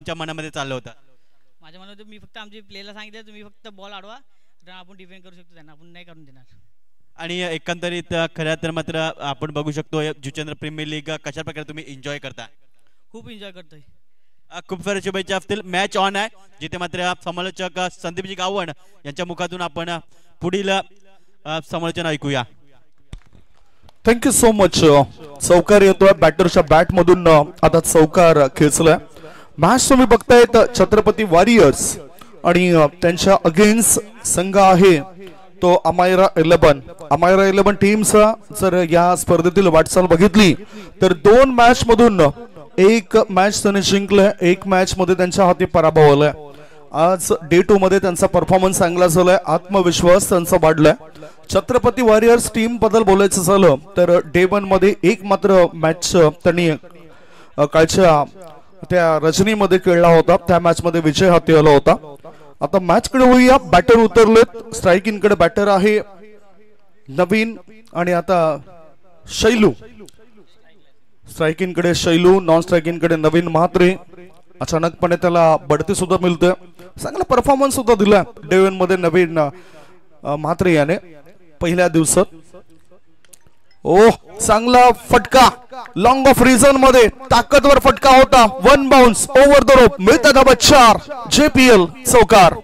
तुमच्या मनामध्ये चाललं होतं? माझ्या मनात मी फक्त आमच्या प्लेयरला सांगितलं तुम्ही फक्त बॉल अडवा तर आपण डिफेंड करू शकतो त्यांना आपण नाही करून देणार. आणि एकंदरीत खऱ्या तर मात्र आपण बघू शकतो जुचंद्र प्रीमियर लीग कशा प्रकारे तुम्ही एन्जॉय करता? खूप एन्जॉय करतोय. खूप साऱ्या शुभेच्छा असतील. मॅच ऑन आहे जिथे मात्र समालोचक संदीपजी गावण यांच्या मुखातून आपण पुढील समालोचन ऐकूया. Thank you so much. चौकार येतोय बॅटरच्या बॅट मधून. आता चौकार खेचलाय. मॅच तुम्ही बघतायत छत्रपती वॉरियर्स आणि त्यांच्या अगेन्स्ट संघ आहे तो अमायरा 11. अमायरा 11 टीमचा जर या स्पर्धेतील वाटचाल बघितली तर 2 मॅच मधून एक मॅच त्यांनी जिंकलंय, एक मॅच मध्ये त्यांच्या हाती पराभव आलाय. आज डे 2 मध्ये त्यांचा परफॉर्मन्स चांगला झालाय, आत्मविश्वास त्यांचा वाढलाय. छत्रपती वॉरियर्स टीम बद्दल बोलायचं झालं तर डे 1 मध्ये एक मात्र मॅच त्यांनी कालच्या त्या रजनीमध्ये खेळला होता, त्या मॅच मध्ये विजय हाती आला होता. आता मॅच कडे होऊया. बॅटर उतरलेत. स्ट्रायकिंग कडे बॅटर आहे नवीन आणि आता शैलू. स्ट्रायकिंग कडे शैलू, नॉन स्ट्रायकिंग कडे नवीन म्हात्रे. अचानकपणे त्याला बढती सुद्धा मिळते. चांगला परफॉर्मन्स सुद्धा दिला डे 1 मध्ये नवीन म्हात्रे याने पहिल्या दिवसात. ओह चांगला फटका लॉंग ऑफ रिझन मध्ये ताकदवर फटका होता. 1 बाउन्स ओव्हर द रोप. मिळतात धाबा 4. JPL चौकार.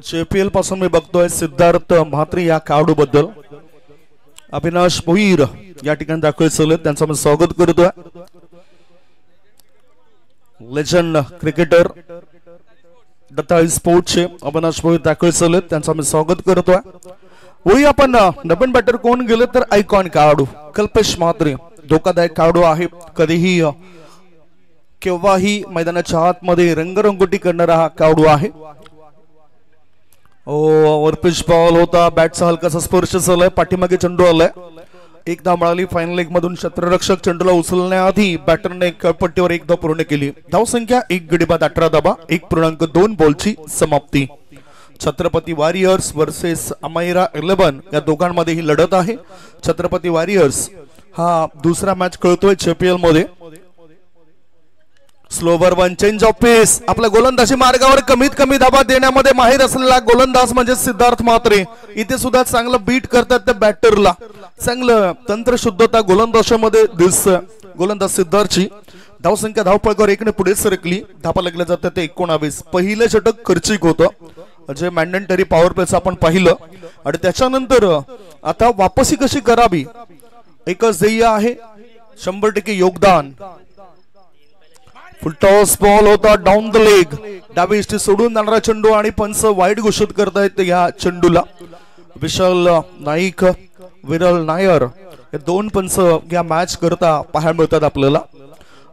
JPL पासून मी बघतोय सिद्धार्थ म्हात्रे या खेळाडू बद्दल अविनाश भोईर या ठिकाणी दाखल झाले, त्यांचं मी स्वागत करतोय. लेजंड क्रिकेटर दत्ताई स्पोर्ट्सचे अविनाश भोईर दाखल झाले, त्यांचं मी स्वागत करतोय. वही आपण नवीन बॅटर कोण गेले तर आयकॉन खेळाडू कल्पेश म्हात्रे, धोकादायक खेळाडू आहे. कधीही केव्हाही मैदानाच्या आतमध्ये रंगरंगोटी करणारा हा खेळाडू आहे. ओव्हरपिच बॉल होता, बॅटचा हलकासा स्पर्श झालाय, पाठीमागे चेंडू आलाय. एकदा मिळाली फायनल लेग मधून क्षेत्ररक्षक चेंडूला उचलण्याआधी बॅटरने खेळपट्टीवर एकदा पूर्ण केली. धावसंख्या 1 गडी बाद 18 धावा, 1.2 बॉलची समाप्ती. छत्रपती वॉरियर्स वर्सेस अमायरा 11 या दोघांमध्ये ही लढत आहे. छत्रपती वॉरियर्स हा दुसरा मॅच खेळतोय JPL मध्ये. स्लोवर वन चेंज ऑफ पेस, आपल्या गोलंदाजी मार्गावर कमीत कमी धाबा देण्यामध्ये माहिर असलेला गोलंदाज म्हणजे सिद्धार्थ म्हात्रे. इथे सुद्धा चांगलं बीट करतात त्या बॅटरला, चांगलं तंत्रशुद्धता गोलंदाजामध्ये दिसतं. गोलंदाज सिद्धार्थची धावसंख्या धावपळकावर 1 ने पुढे सरकली. धापा लागल्या जातात ते 19. पहिलं षटक खर्चिक होतं जे मॅन्डेटरी पॉवर प्लेच आपण पाहिलं आणि त्याच्यानंतर आता वापसी कशी करावी एकच ध्येय आहे, 100% योगदान. फुल टॉस बॉल होता डाऊन द लेग, डावी इष्टी सोडून जाणारा चेंडू आणि पंच वाईट घोषित करतायत या चेंडूला. विशाल नाईक, विरल नायर हे 2 पंच या मॅच करता पाहायला मिळतात आपल्याला.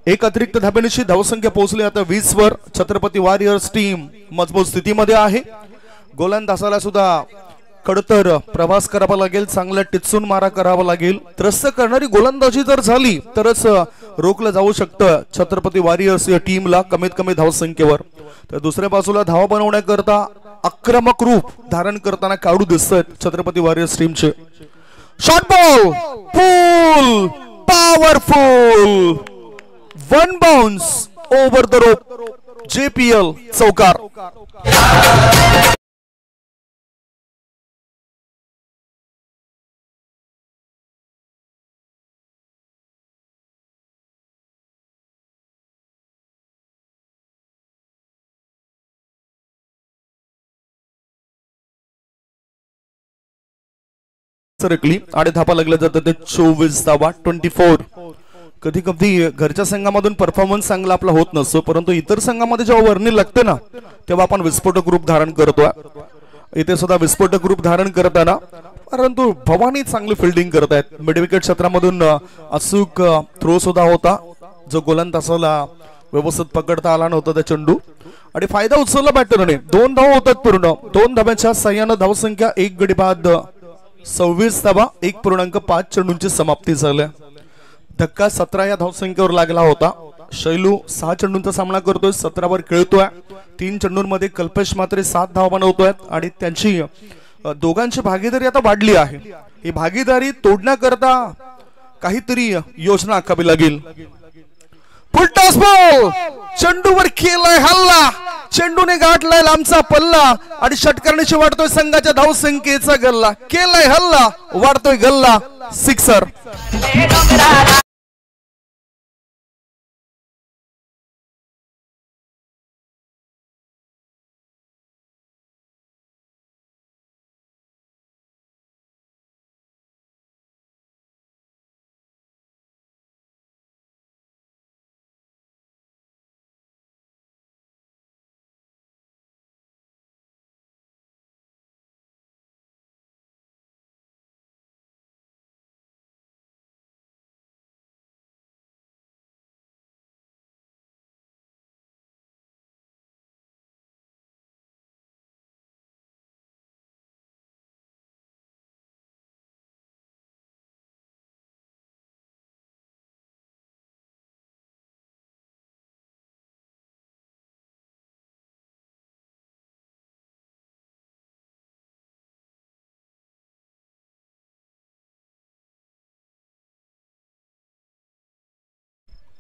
एक अतिरिक्त धाब्यानिशी धावसंख्या पोहोचली आता 20 वर. छत्रपती वॉरियर्स टीम मजबूत स्थितीमध्ये आहे. गोलंदाजाला सुद्धा खडतर प्रवास करावा लागेल, चांगला टिचून मारा करावा लागेल. त्रस्त करणारी गोलंदाजी जर झाली तरच रोखलं जाऊ शकतं छत्रपती वॉरियर्स या टीमला कमीत कमी धावसंख्येवर. तर दुसऱ्या बाजूला धावा बनवण्याकरता आक्रमक रूप धारण करताना खेळाडू दिसतात छत्रपती वॉरियर्स टीमचे. Short ball full powerful, 1 bounce over the rope, JPL चौकार. सरकली आणि धापा लागल्या जातात ते 24 धावा 24. कधी कधी घरच्या संघामधून परफॉर्मन्स चांगला आपला होत नसतो, परंतु इतर संघामध्ये जेव्हा वर्णी लागते ना तेव्हा आपण विस्फोटक रूप धारण करतोय. इथे सुद्धा विस्फोटक रूप धारण करताना परंतु भवानी चांगली फिल्डिंग करतायत. मिड विकेट क्षेत्रामधून अचूक थ्रो सुद्धा होता जो गोलंदाजाला व्यवस्थित पकडता आला नव्हता त्या चेंडू आणि फायदा उचलला बॅटरने. 2 धावा होतात पूर्ण. 2 धाब्यांच्या साह्यानं धावसंख्या 1 गडी बाद 26 धावा, 1.5 चेंडूंची समाप्ती झाली. धक्का 17 या धावसंख्येवर लागला होता. शैलू 6 चेंडूंचा सामना करतोय, 17 वर खेळतोय. 3 चेंडूंमध्ये कल्पेश म्हात्रे 7 धावा बनवतोय आणि त्यांची दोघांची भागीदारी आता वाढली आहे. ही भागीदारी तोडण्याकरता काहीतरी योजना आखावी लागेल. फुल टॉस बॉल, चेंडूवर केलाय हल्ला, चेंडूने गाठलाय लांबचा पल्ला आणि षटकाराची वाढतोय संघाच्या धावसंख्येचा गल्ला. केलाय हल्ला, वाढतोय गल्ला, sixer.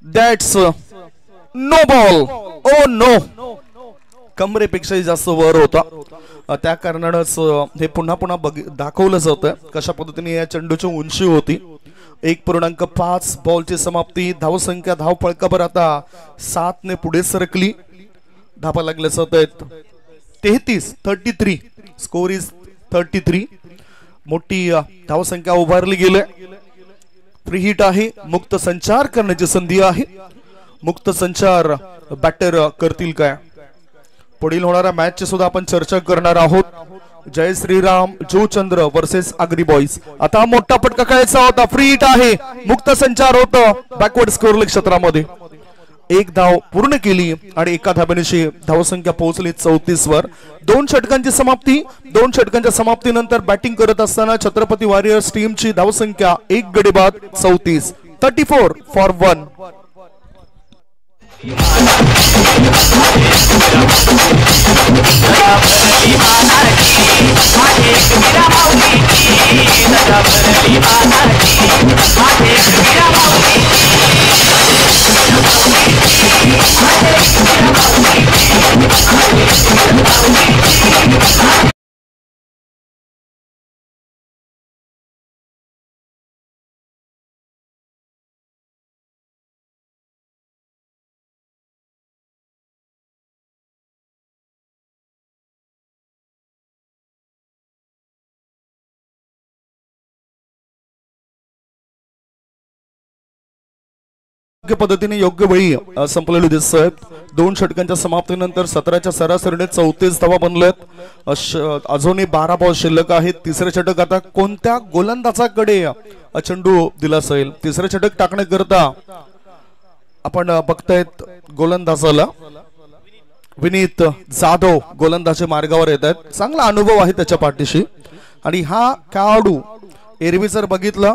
That's no ball. Oh no. कमरेपेक्षाही जास्त वर होता, त्या कारणानंच हे पुन्हा पुन्हा दाखवलं जातं कशा पद्धतीने या चेंडूची उंची होती. 1.5 बॉलची समाप्ती. धावसंख्या धावफळकावर आता 7 ने पुढे सरकली. धापा लागल्या जात आहेत 33 स्कोर इज 33. मोठी धावसंख्या उभारली गेली. फ्री हिट आहे, मुक्त संचार करण्याची संधी आहे. मुक्त संचार बॅटर करतील काय? पुढील होणाऱ्या मॅच ची सुद्धा आपण चर्चा करणार आहोत. जय श्रीराम जोचंद्र वर्सेस आगरी बॉईज. आता मोठा फटका खेळायचा होता. फ्री हिट आहे, मुक्त संचार होतं बॅकवर्ड स्कोर लेग क्षेत्रामध्ये. एक धाव पूर्ण केली आणि एका धाब्यानिशी धावसंख्या पोहोचली 34 वर. 2 षटकांची समाप्ती. 2 षटकांच्या समाप्तीनंतर बॅटिंग करत असताना छत्रपती वॉरियर्स टीमची धावसंख्या 1 गडी बाद 34. 34 फॉर 1. पद्धतीने योग्य वेळी संपलेले दिसत आहेत. 2 षटकांच्या समाप्तीनंतर 17च्या सरासरीने 34 धावा बनल्यात. अजूनही 12 बॉल शिल्लक आहेत. तिसरे षटक आता कोणत्या गोलंदाजाकडे चेंडू दिला असेल? तिसरे षटक टाकण्याकरता आपण बघतायत गोलंदाजाला विनीत जाधव गोलंदाजी मार्गावर येत आहेत. चांगला अनुभव आहे त्याच्या पाठीशी. आणि हा खेळाडू एरवी जर बघितलं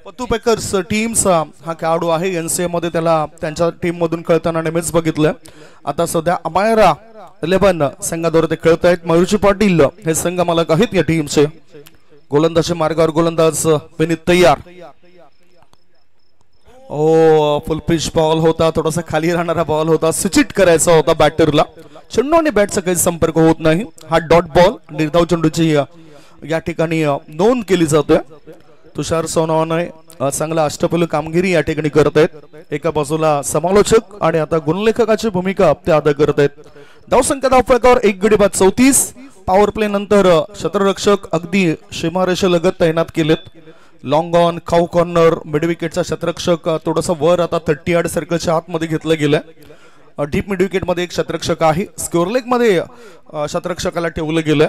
पत्तू पेकर्स टीमचा हा खेळाडू आहे. एनसीए मध्ये त्याला त्यांच्या टीम मधून खेळताना नेहमीच बघितलं. आता सध्या अमायरा 11 संघाद्वारे ते खेळत आहेत. मयुरजी पाटील हे संघ मालक आहेत या टीमचे. गोलंदाजी मार्गावर गोलंदाज विनीत तयार. फुल पिच बॉल होता. थोडासा खाली राहणारा बॉल होता. स्विच करायचा होता बॅटरला. चेंडू आणि बॅटचा काही संपर्क होत नाही. हा डॉट बॉल निर्धाव चेंडूची या ठिकाणी नोंद केली जाते. तुषार सोनवणे चांगला अष्टपैलू कामगिरी या ठिकाणी करत आहेत. एका बाजूला समालोचक आणि आता गुणलेखकाची भूमिका ते अदा करत आहेत. धावसंख्या धावफलकावर 1 गडी बाद 34. पॉवर प्ले नंतर क्षेत्ररक्षक अगदी सीमारेषेलगत तैनात केलेत. लॉंग ऑन, खाऊ कॉर्नर, मिड विकेटचा क्षेत्ररक्षक थोडासा वर आता 30 यार्ड सर्कलच्या आतमध्ये घेतलं गेलंय. डीप मिड विकेट मध्ये एक क्षेत्ररक्षक आहे. स्कोर लेग मध्ये क्षेत्ररक्षकाला ठेवलं गेलंय.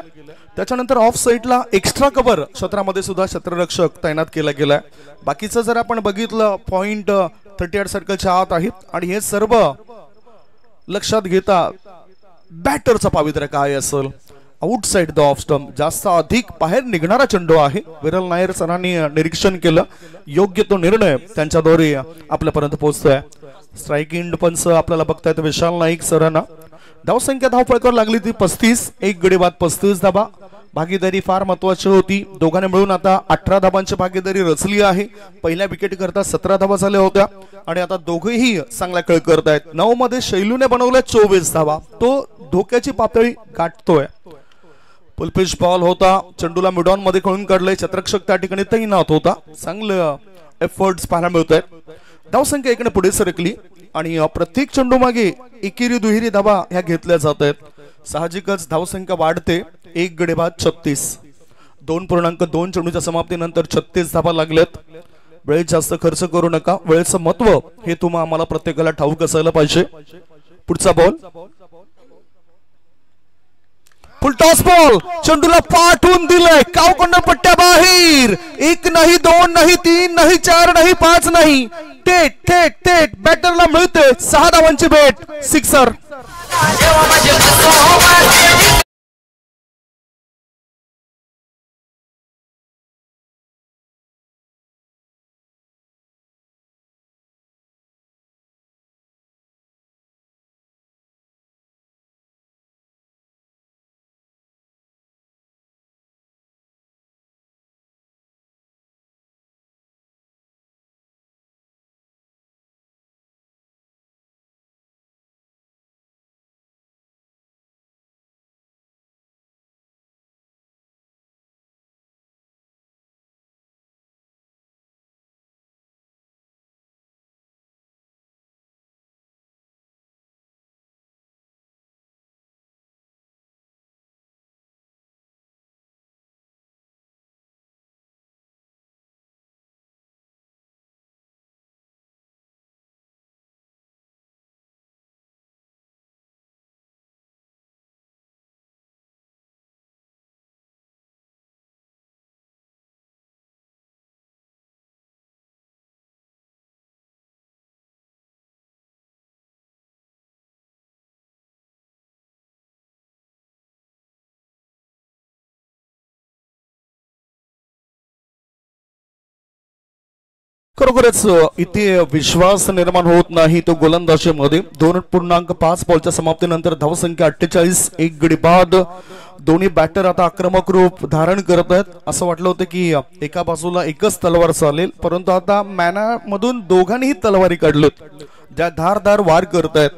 त्याच्यानंतर ऑफ साइडला एक्स्ट्रा कव्हर क्षेत्रामध्ये सुद्धा क्षेत्ररक्षक तैनात केला गेलाय. बाकीचं जर आपण बघितलं पॉइंट 30 यार्ड सर्कलच्या आत आहेत. आणि हे सर्व लक्षात घेता बॅटरचा पावित्र्य काय असेल? आउटसाइड द ऑफ स्टंप, जास्त अधिक बाहेर निघणारा चेंडू आहे. विरल नायर सरांनी निरीक्षण केलं. योग्य तो निर्णय त्यांच्याद्वारे आपल्यापर्यंत पोहोचतोय. स्ट्राईक एंड पंच आपल्याला बघतायत विशाल नाईक सरांना. धावसंख्या धावफलकावर लागली ती 35. 1 गडी बाद 35 धाबा. भागीदारी फार महत्वाची होती. दोघांनी मिळून आता 18 धाबांची भागीदारी रचली आहे. पहिल्या विकेट करता 17 धाबा झाल्या होत्या आणि आता दोघेही चांगला खेळ करतायत. 9 मध्ये शैलूने बनवल्या 24 धाबा. तो धोक्याची पातळी गाठतोय. फुलपिच बॉल होता. चेंडूला मिडॉन मध्ये खेळून काढलंय. क्षेत्ररक्षक त्या ठिकाणी तैनात होता. चांगलं एफर्ट्स पाहायला मिळत आहेत. धावसंख्या इकडे पुढे सरकली आणि प्रत्येक चेंडू मागे एकेरी दुहेरी धाबा ह्या घेतल्या जात आहेत. साहजिकच धावसंख्या वाढते. 1 गडी बाद 36. 2.2 चेंडूच्या समाप्तीनंतर 36 धाबा लागल्यात. वेळेत जास्त खर्च करू नका. वेळेचं महत्व हे तुम्हाला आम्हाला प्रत्येकाला ठाऊक असायला पाहिजे. पुढचा बॉल फुल टॉस बॉल. चेंडूला पाठवून दिलंय. काव कॉर्नर पट्ट्या बाहेर. 1 नाही, 2 नाही, 3 नाही, 4 नाही, 5 नाही. थेट थेट थेट बॅटरला मिळते 6 धावांची भेट. सिक्सर. खरोखरच इथे विश्वास निर्माण होत नाही तो गोलंदाजीमध्ये. 2.5 बॉलच्या समाप्तीनंतर धावसंख्या 48, एक गडी बाद. दोन्ही बॅटर आता आक्रमक रूप धारण करत आहेत. असं वाटलं होतं की एका बाजूला एकच तलवार चालेल, परंतु आता मॅनामधून दोघांनीही तलवारी काढलेत, ज्या धारदार वार करत आहेत.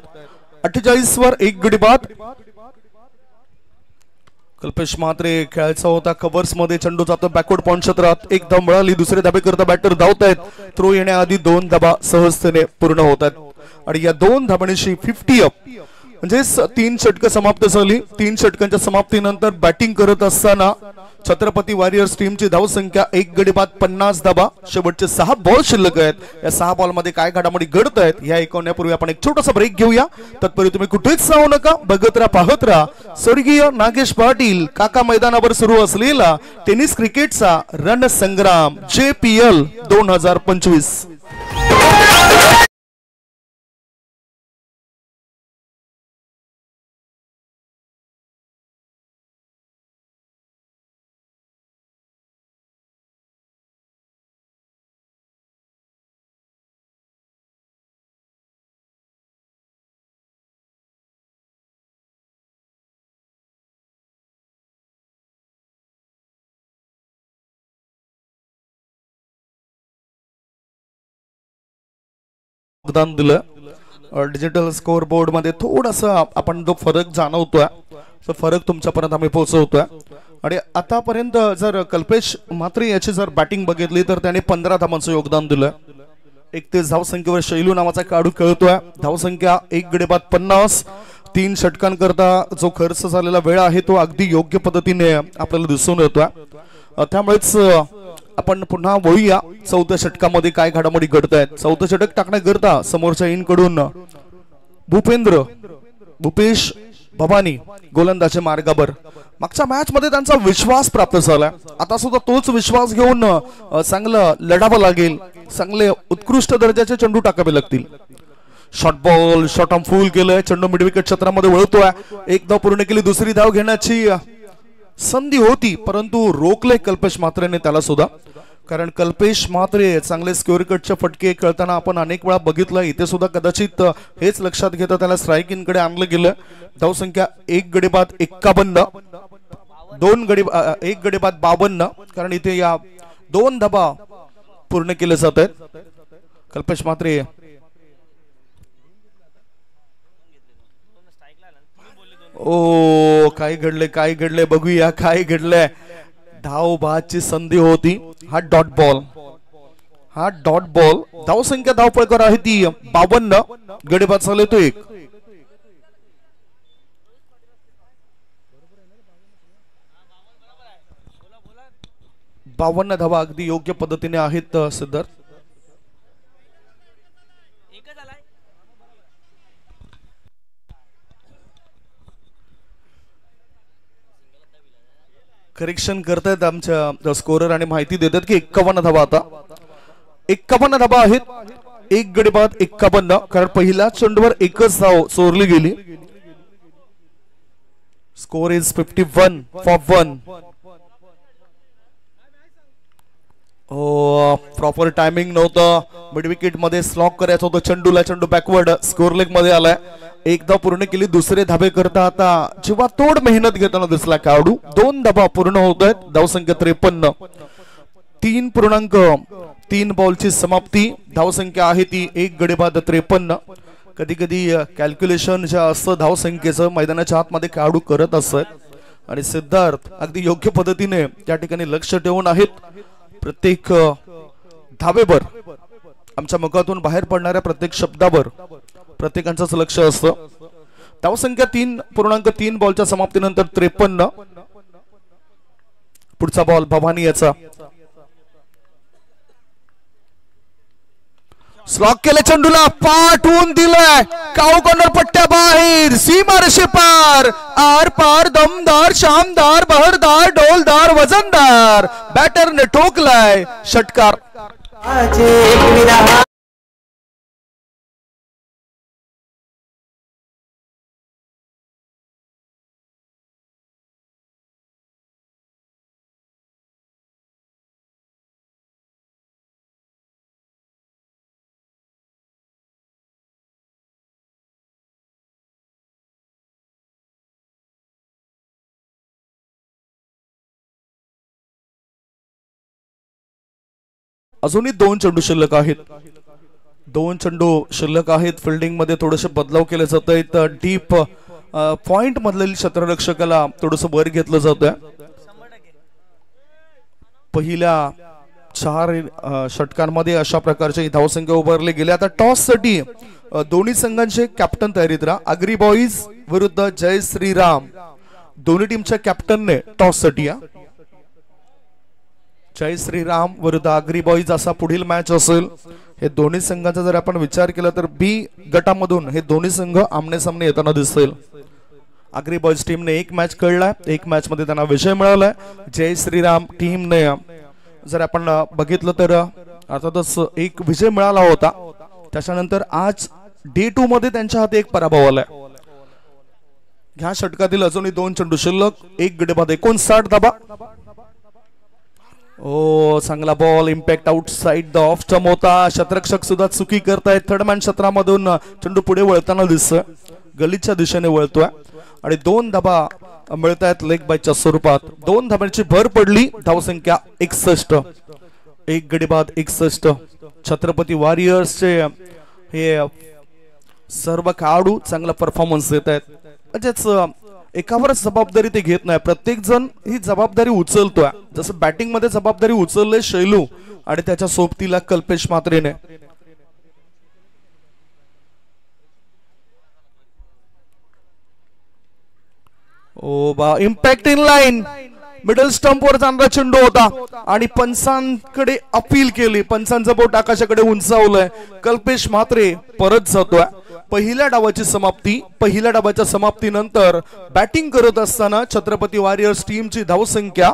48 वर एक गडी बाद. कल्पेश म्हात्रे खेळायचा होता कव्हर्स मध्ये. चेंडू जातो बॅकवर्ड पॉइंट क्षेत्रात. एक धाव मिळाली, दुसरे धाबे करता बॅटर धावत आहेत. थ्रो येण्याआधी 2 धाबा सहजतेने पूर्ण होत आहेत आणि या 2 धाबांशी 50 अप, म्हणजेच 3 षटकं समाप्त झाली. 3 षटकांच्या समाप्तीनंतर बॅटिंग करत असताना छत्रपती वॉरियर्स टीमची धावसंख्या 1 गडी बाद 50 धाबा. शेवटचे 6 बॉल शिल्लक आहेत. या 6 बॉल मध्ये काय घडामोडी घडत आहेत या ऐकवण्यापूर्वी आपण एक छोटासा ब्रेक घेऊया. तत्पूर्वी तुम्ही कुठेच जाऊ नका, बघत राहा, पाहत राहा. स्वर्गीय नागेश पाटील काका मैदानावर सुरू असलेला टेनिस क्रिकेटचा रणसंग्राम JPL 2025. योगदान दिलं. डिजिटल स्कोर बोर्ड मध्ये थोडासा आपण जो फरक जाणवतोय तो फरक तुमच्यापर्यंत आम्ही पोहोचवतोय. आणि आतापर्यंत जर कल्पेश म्हात्रे याची जर बॅटिंग बघितली तर त्याने 15 धावांचं योगदान दिलं. 31 धावसंख्येवर शैलू नावाचा खेळाडू खेळतोय. धावसंख्या 1 गडी बाद 50. 3 षटकांकरता जो खर्च झालेला वेळ आहे तो अगदी योग्य पद्धतीने आपल्याला दिसून येतोय. त्यामुळेच आपण पुन्हा वळूया चौथ्या षटकामध्ये काय घडामोडी घडत आहेत. चौथं षटक टाकण्याकरता समोरच्या इनकडून भूपेश भवानी गोलंदाजी मार्गावर. मागच्या मॅच मध्ये त्यांचा विश्वास प्राप्त झाला. आता सुद्धा तोच विश्वास घेऊन चांगलं लढावं लागेल. चांगले उत्कृष्ट दर्जाचे चेंडू टाकावे लागतील. शॉर्ट बॉल, शॉर्ट आर्म फुल केलंय. चेंडू मिड विकेट क्षेत्रामध्ये वळतोय. एक धाव पूर्ण केली, दुसरी धाव घेण्याची संधी होती परंतु रोखले कल्पेश म्हात्रेने त्याला सुद्धा. कारण कल्पेश म्हात्रे चांगले स्क्वेअर कटचे फटके खेळताना आपण अनेक वेळा बघितलं. इथे सुद्धा कदाचित हेच लक्षात घेता त्याला स्ट्राईक इन कडे आणलं गेलं. धावसंख्या 1 गडी बाद 51, 1 गडी बाद 52. कारण इथे या 2 धाबा पूर्ण केले जात आहेत. कल्पेश म्हात्रे ओ काय घडले बघूया काय घडलंय. धाव बादची संधी होती. हा डॉट बॉल. धावसंख्या धावपळकर आहे ती 52. गडी बाद झाले तो 1. बावन्न धावा अगदी योग्य पद्धतीने आहेत सिद्धार्थ. करेक्शन करतायत आमच्या स्कोरर आणि माहिती देतात की 51 धावा. आता 51 धावा आहेत. 1 गडी बाद 51. कारण पहिल्या चेंडूवर एकच धाव चोरली गेली. Score is 51 for 1. Proper timing नव्हतं. मिड विकेट मध्ये स्लॉक करायचं होतं चेंडूला. चेंडू बॅकवर्ड स्कोर लेग मध्ये आलाय. एक धाव पूर्ण केली, दुसरे धाबे करता आता जेव्हा तोड मेहनत घेताना दिसला खेळाडू. 2 धाबा पूर्ण होत आहेत. धावसंख्या 53. 3.3 बॉलची समाप्ती. धावसंख्या आहे ती 1 गडी बाद 53. कधी कधी कॅल्क्युलेशन जे असतं धावसंख्येचं मैदानाच्या आतमध्ये खेळाडू करत असत आणि सिद्धार्थ अगदी योग्य पद्धतीने त्या ठिकाणी लक्ष ठेवून आहेत. प्रत्येक धाबेवर आमच्या मुखातून बाहेर पडणाऱ्या प्रत्येक शब्दावर प्रत्येकांचंच लक्ष असतं. धावसंख्या 3.3 बॉलच्या समाप्तीनंतर 53. पुढचा बॉल भवानी याचा. स्लॉक केले, चेंडूला पाठवून दिलाय. काऊ कॉर्नर पट्ट्या बाहेर, सीमा रेषे पार, आर पार, दमदार, शानदार, बहरदार, डोलदार, वजनदार. बॅटरने ठोकलाय षटकार. अजूनही 2 चेंडू शिल्लक आहेत. 2 चेंडू शिल्लक आहेत. फिल्डिंग मध्ये थोडेसे बदलाव केले जात आहेत. डीप पॉइंट मधील क्षेत्ररक्षकाला थोडंसं वर घेतलं जात आहे. पहिल्या 4 षटकांमध्ये अशा प्रकारचे धावसंख्या उभारले गेले. आता टॉस साठी दोन्ही संघांचे कॅप्टन तयारीत राहा. आगरी बॉईज विरुद्ध जय श्रीराम. दोन्ही टीमच्या कॅप्टनने टॉस साठी जय श्रीराम विरुद्ध आगरी बॉईज असा पुढील मॅच असेल. हे दोन्ही संघांचा जर आपण विचार केला तर बी गटामधून हे दोन्ही संघ आमने सामने येताना दिसतील. आगरी बॉईज टीमने 1 मॅच खेळलाय. 1 मॅच मध्ये त्यांना विजय मिळालाय. जय श्रीराम टीमने जर आपण बघितलं तर अर्थातच 1 विजय मिळाला होता. त्याच्यानंतर आज डे 2 मध्ये त्यांच्या हाती 1 पराभव आलाय. ह्या षटकातील अजूनही 2 चेंडू शिल्लक. 1 गडी बाद 59 धाबा. ओ चांगला ball. Impact outside the off stump होता. क्षेत्ररक्षक सुद्धा चुकी करतायत. थर्ड मॅन क्षेत्रामधून चेंडू पुढे वळताना दिसतोय. गलीच्या दिशेने वळतोय आणि 2 धाबा मिळतायत लेग बायच्या स्वरूपात. 2 धाब्यांची भर पडली. धावसंख्या 61. 1 गडी बाद 61. छत्रपती वॉरियर्सचे हे सर्व खेळाडू चांगला परफॉर्मन्स देत आहेत. म्हणजेच एकावरच जबाबदारी ते घेत नाही. प्रत्येक जण ही जबाबदारी उचलतोय. जसं बॅटिंग मध्ये जबाबदारी उचलले शैलू आणि त्याच्या सोबतीला कल्पेश म्हात्रेने. ओ बा impact in line. Middle stump वर जाणारा चेंडू होता आणि पंचांकडे अपील केली. पंचांचं बोट आकाशाकडे उंचावलंय. कल्पेश म्हात्रे परत जातोय. पहिल्या डावाची समाप्ती. पहिल्या डावाच्या समाप्तीनंतर बॅटिंग करत असताना छत्रपती वॉरियर्स टीमची धावसंख्या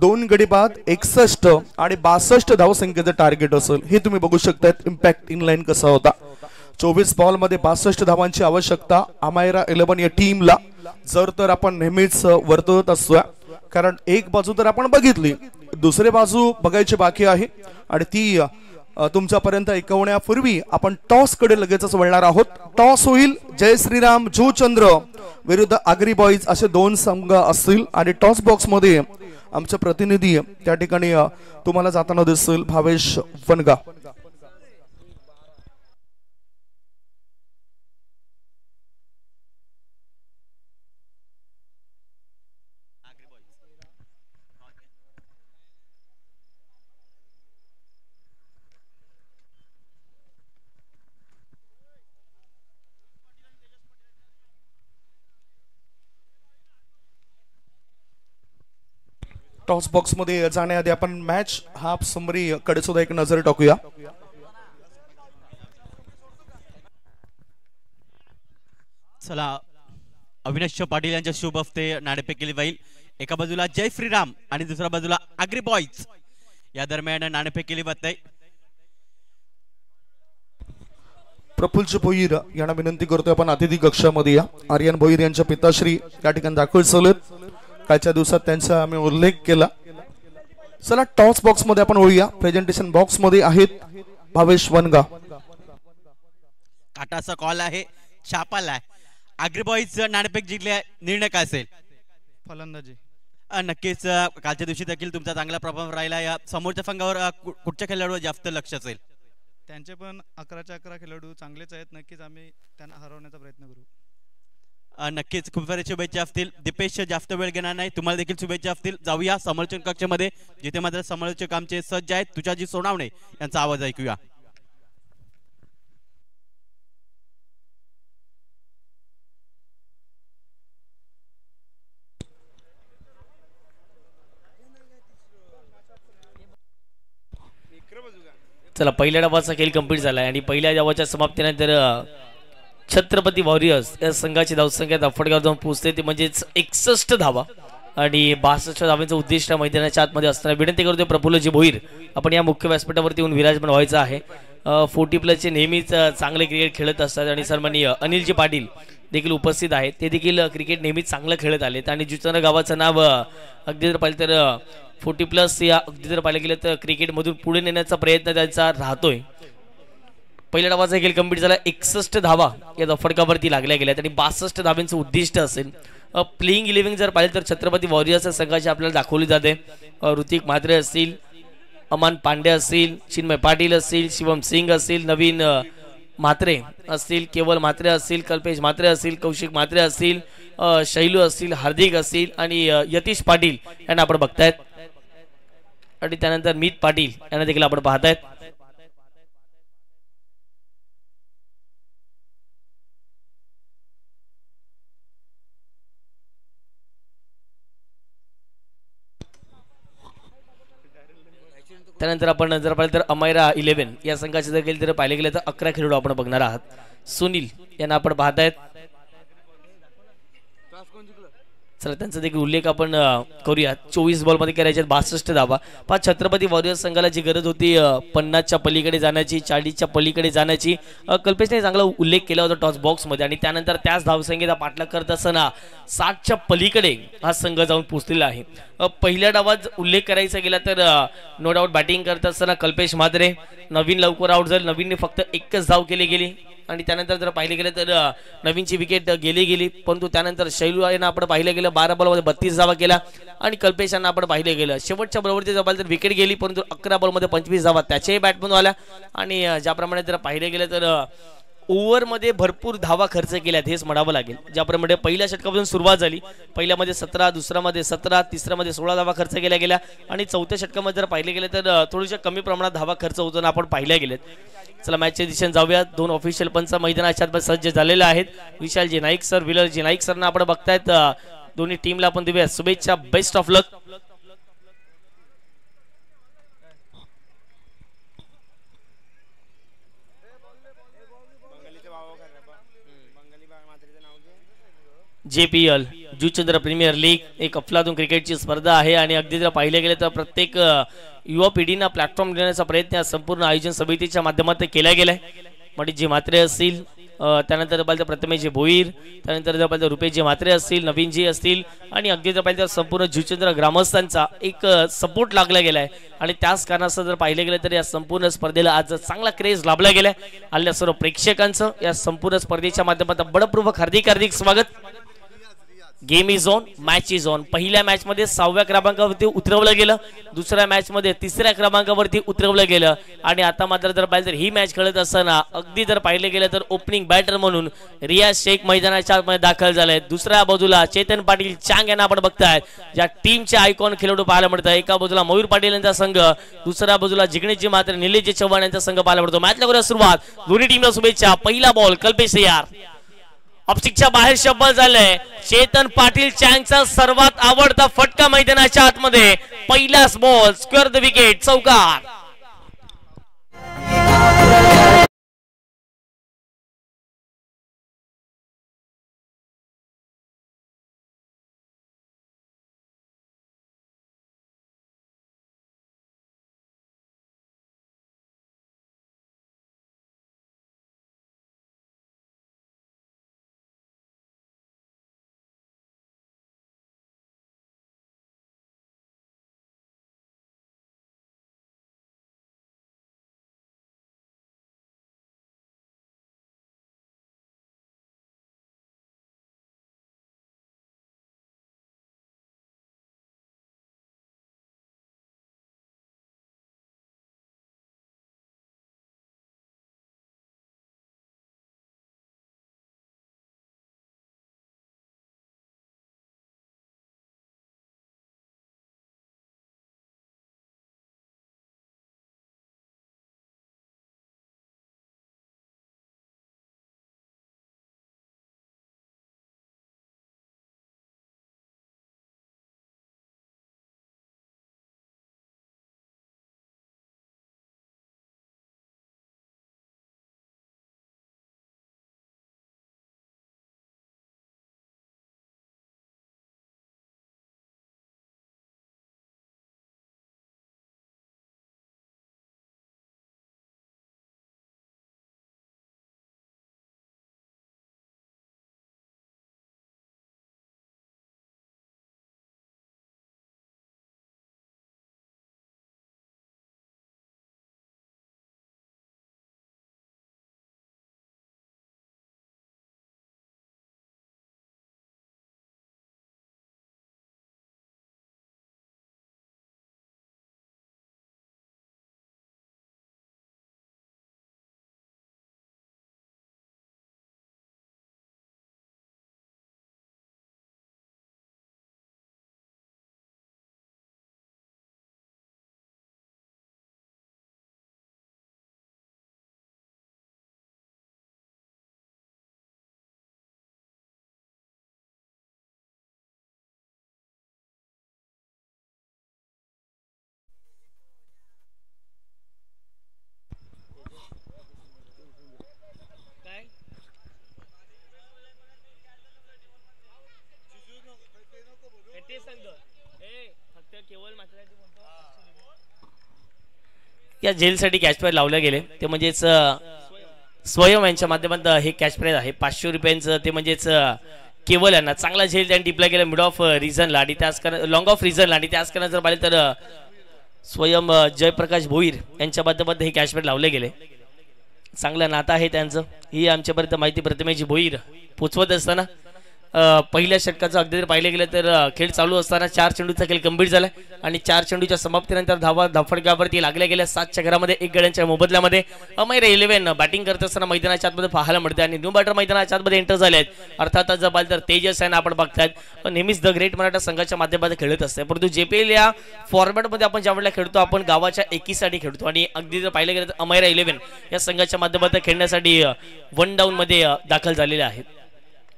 2 गडी बाद 61 आणि 62 धावसंख्येचं टार्गेट असेल. हे तुम्ही बघू शकता. इम्पॅक्ट इन लाईन कसा होता. 24 बॉल मध्ये 62 धावांची आवश्यकता अमायरा 11 या टीमला. जर तर आपण नेहमीच वर्तवत असतो. कारण एक बाजू तर आपण बघितली. दुसरी बाजू बघायची बाकी आहे आणि ती तुमच्यापर्यंत ऐकवण्यापूर्वी आपण टॉस कडे लगेचच वळणार आहोत. टॉस होईल. जय श्रीराम जुचंद्र विरुद्ध आगरी बॉईज असे 2 संघ असतील आणि टॉस बॉक्स मध्ये आमचे प्रतिनिधी त्या ठिकाणी तुम्हाला जाताना दिसतील. भावेश वनगा. टॉस बॉक्स मध्ये जाण्याआधी आपण मॅच हाफ समरी कडे सुद्धा एक नजर टाकूया. चला अविनाश पाटील यांच्या शुभ हस्ते नाणेफेक केली जाईल. एका बाजूला जय श्रीराम आणि दुसऱ्या बाजूला आगरी बॉईज. या दरम्यान नाणेफेक केली जाते. प्रफुल्ल भोईर यांना विनंती करतोय आपण अतिथी कक्षामध्ये या. आर्यन भोईर यांच्या पिताश्री या ठिकाणी दाखल झालेत. कालच्या दिवसात त्यांचा आम्ही उल्लेख केला. चला टॉस बॉक्स मध्ये आपण वळूया. प्रेझेंटेशन बॉक्स मध्ये आहेत भावेश वनगा. काटाचा कॉल आहे. छापाला आहे. आगरी बॉईज नाणेफेक जिंकले. निर्णय काय असेल? फलंदाजी. नक्कीच कालच्या दिवशी देखील तुमचा चांगला प्रभाव राहिला. या समोरच्या संघावर कुठच्या खेळाडूवर जास्त लक्ष असेल? त्यांचे पण 11च्या 11 खेळाडू चांगलेच आहेत. नक्कीच आम्ही त्यांना हरवण्याचा प्रयत्न करू. नक्कीच खूप सारे शुभेच्छा असतील. दीपेश जास्त वेळ घेणार नाही. तुम्हाला देखील शुभेच्छा असतील. जाऊया समालोचन कक्षामध्ये जिथे मात्र समालोचक आमचे सज्ज आहेत. तुझाजी सोनावणे यांचा आवाज ऐकूया. चला पहिल्या डावाचा खेळ कंप्लीट झाला आणि पहिल्या डावाच्या समाप्तीनंतर छत्रपती वॉरियर्स या संघाची धावसंख्या फटक्यावर जाऊन पोहोचते. ते म्हणजेच 61 धावा आणि 62 धावांचं उद्दिष्ट मैदानाच्या आतमध्ये असताना विनंती करतोय प्रफुल्लजी भोईर आपण या मुख्य व्यासपीठावरती येऊन विराजमान व्हायचं आहे. 40+ नेहमीच चांगले क्रिकेट खेळत असतात आणि सन्माननीय अनिलजी पाटील देखील उपस्थित आहेत. ते देखील क्रिकेट नेहमीच चांगलं खेळत आलेत आणि जुचंद्र गावाचं नाव अगदी जर पाहिलं तर 40+ या अगदी जर पाहिलं गेलं तर क्रिकेटमधून पुढे नेण्याचा प्रयत्न त्यांचा राहतोय. पहिल्या डावाचा खेळ कंप्लीट झाला. 61 धावा या फटकावरती लागल्या गेल्यात आणि 62 धावांचं उद्दिष्ट असेल. प्लेइंग 11 जर पाहिलं तर छत्रपती वॉरियर्स संघाची आपल्याला दाखवली जाते. ऋतिक म्हात्रे असतील, अमान पांडे असतील, चिन्मय पाटील असतील, शिवम सिंग असतील, नवीन म्हात्रे असतील, केवल म्हात्रे असतील, कल्पेश म्हात्रे असतील, कौशिक म्हात्रे असतील, शैलू असतील, हार्दिक असतील आणि यतीश पाटील यांना आपण बघतायत आणि त्यानंतर मीत पाटील यांना देखील आपण पाहतायत. त्यानंतर आपण जर पाहिलं तर अमायरा 11 या संघाचे जर गेले तर पाहिले गेले तर 11 खेळाडू आपण बघणार आहात. सुनील यांना आपण पाहतायत. चला त्यांचा देखील उल्लेख आपण करूया. 24 बॉलमध्ये करायचे 62 धावा. छत्रपती वॉरियर्स संघाला जी गरज होती 50च्या पलीकडे जाण्याची, 40च्या पलीकडे जाण्याची, कल्पेशने चांगला उल्लेख केला होता टॉस बॉक्समध्ये आणि त्यानंतर त्याच धावसंख्येचा पाठलाग करत असताना 60च्या पलीकडे हा संघ जाऊन पोहोचलेला आहे. पहिल्या डावात उल्लेख करायचा गेला तर नो डाऊट बॅटिंग करत असताना कल्पेश म्हात्रे नवीन लवकर आउट झाले. नवीनने फक्त एकच धाव गेली आणि त्यानंतर जर पाहिले गेले तर नवीनची विकेट गेली परंतु त्यानंतर शैलू यांना आपण पाहिलं गेलं 12 बॉलमध्ये 32 धावा केला आणि कल्पेश यांना आपण पाहिलं गेलं शेवटच्या बरोबरची जर पाहिलं तर विकेट गेली परंतु 11 बॉलमध्ये 25 धावा त्याच्याही बॅटमधून आल्या आणि ज्याप्रमाणे जर पाहिलं गेलं तर ओव्हरमध्ये भरपूर धावा खर्च केल्यात हेच म्हणावं लागेल. ज्याप्रमाणे पहिल्या षटकापासून सुरुवात झाली, पहिल्यामध्ये 17, दुसऱ्यामध्ये 17, तिसऱ्यामध्ये 16 धावा खर्च केल्या गेल्या आणि चौथ्या षटकामध्ये जर पाहिले गेले तर थोडीशा कमी प्रमाणात धावा खर्च होताना आपण पाहिल्या गेलेत. चला मॅचच्या दिशेने जाऊया. 2 ऑफिशियल पंच मैदानाच्या सज्ज झालेले आहेत. विशालजी नाईक सर, विलरजी नाईक सरना आपण बघतायत. दोन्ही टीमला आपण देऊया शुभेच्छा, best of luck. JPL Juchandra premier league एक अफलातून क्रिकेटची स्पर्धा आहे आणि अगदी जर पाहिले गेले तर प्रत्येक युवा पिढींना प्लॅटफॉर्म देण्याचा प्रयत्न या संपूर्ण आयोजन समितीच्या माध्यमातून केला गेलाय. म्हणजे जे म्हात्रे असतील, त्यानंतर पाहिजे प्रथमेशजी भोईर, त्यानंतर जर पाहिजे रुपेशजी म्हात्रे असतील, नवीनजी असतील आणि अगदी जर पाहिजे संपूर्ण जुचंद्र ग्रामस्थांचा एक सपोर्ट लागला गेलाय आणि त्याच कारणास्तव जर पाहिले गेले तर या संपूर्ण स्पर्धेला आज चांगला क्रेज लाभला गेलाय. आलेल्या सर्व प्रेक्षकांचं या संपूर्ण स्पर्धेच्या माध्यमातून बडपूर्वक हार्दिक स्वागत. Game is on, match is on. पहिल्या मॅच मध्ये 6व्या क्रमांकावरती उतरवलं गेलं, दुसऱ्या मॅच मध्ये 3ऱ्या क्रमांकावरती उतरवलं गेलं आणि आता मात्र जर पाहिजे ही मॅच खेळत असताना अगदी जर पाहिले गेलं तर ओपनिंग बॅटर म्हणून रियाज शेख मैदानाच्या आतमध्ये दाखल झाले. दुसऱ्या बाजूला चेतन पाटील चांग यांना आपण बघताय, ज्या टीमचे आयकॉन खेळाडू पाहायला मिळतात. एका बाजूला मयूर पाटील यांचा संघ, दुसऱ्या बाजूला जिग्नेशजी मात्र निलेशजी चव्हाण यांचा संघ पाहायला मिळतो. मॅचला करूया सुरुवात. दोन्ही टीमला शुभेच्छा. पहिला बॉल कल्पेश यार ऑप्सिकच्या बाहेर शब्बल झालंय. चेतन पाटील चँगचा सर्वात आवडता फटका मैदानाच्या आतमध्ये. पहिलाच बॉल स्क्वेअर द विकेट, चौकार. या झेलसाठी कॅश प्राईज लावले गेले ते म्हणजेच स्वयं यांच्या माध्यमातून हे कॅश प्राईज आहे 500 रुपयांचं. ते म्हणजेच केवळ यांना चांगला झेल त्यांनी डिप्लाय केला मिड ऑफ रिझनला आणि त्याच लॉंग ऑफ रिझनला आणि त्याच कारण जर पाहिलं तर स्वयं जयप्रकाश भोईर यांच्या माध्यमातून हे कॅश प्राईज लावले गेले. चांगलं नातं आहे त्यांचं. ही आमच्यापर्यंत माहिती प्रतिमेची भोईर पोचवत असताना पहिल्या षटकाचं अगदी जर पाहिलं गेलं तर खेळ चालू असताना 4 चेंडूचा खेळ कंप्लीट झालाय आणि 4 चेंडूच्या समाप्तीनंतर धावा धाफडगावरती लागल्या गेल्या 7 चक्रामध्ये 1 गड्यांच्या मोबदल्यामध्ये. अमैर 11 बॅटिंग करत असताना मैदानाच्या आतमध्ये पाहायला मिळते आणि न्यू बॅटर मैदानाच्या आतमध्ये एंटर झाले आहेत. अर्थातच जर पाहिलं तर तेजस आहे आपण बघतायत नेहमीच द ग्रेट मराठा संघाच्या माध्यमातून खेळत असते. परंतु JPL या फॉर्मॅटमध्ये आपण ज्या वेळेला खेळतो आपण गावाच्या एकीसाठी खेळतो आणि अगदी जर पाहिलं गेलं तर अमैर 11 या संघाच्या माध्यमातून खेळण्यासाठी 1 डाऊन मध्ये दाखल झालेले आहेत.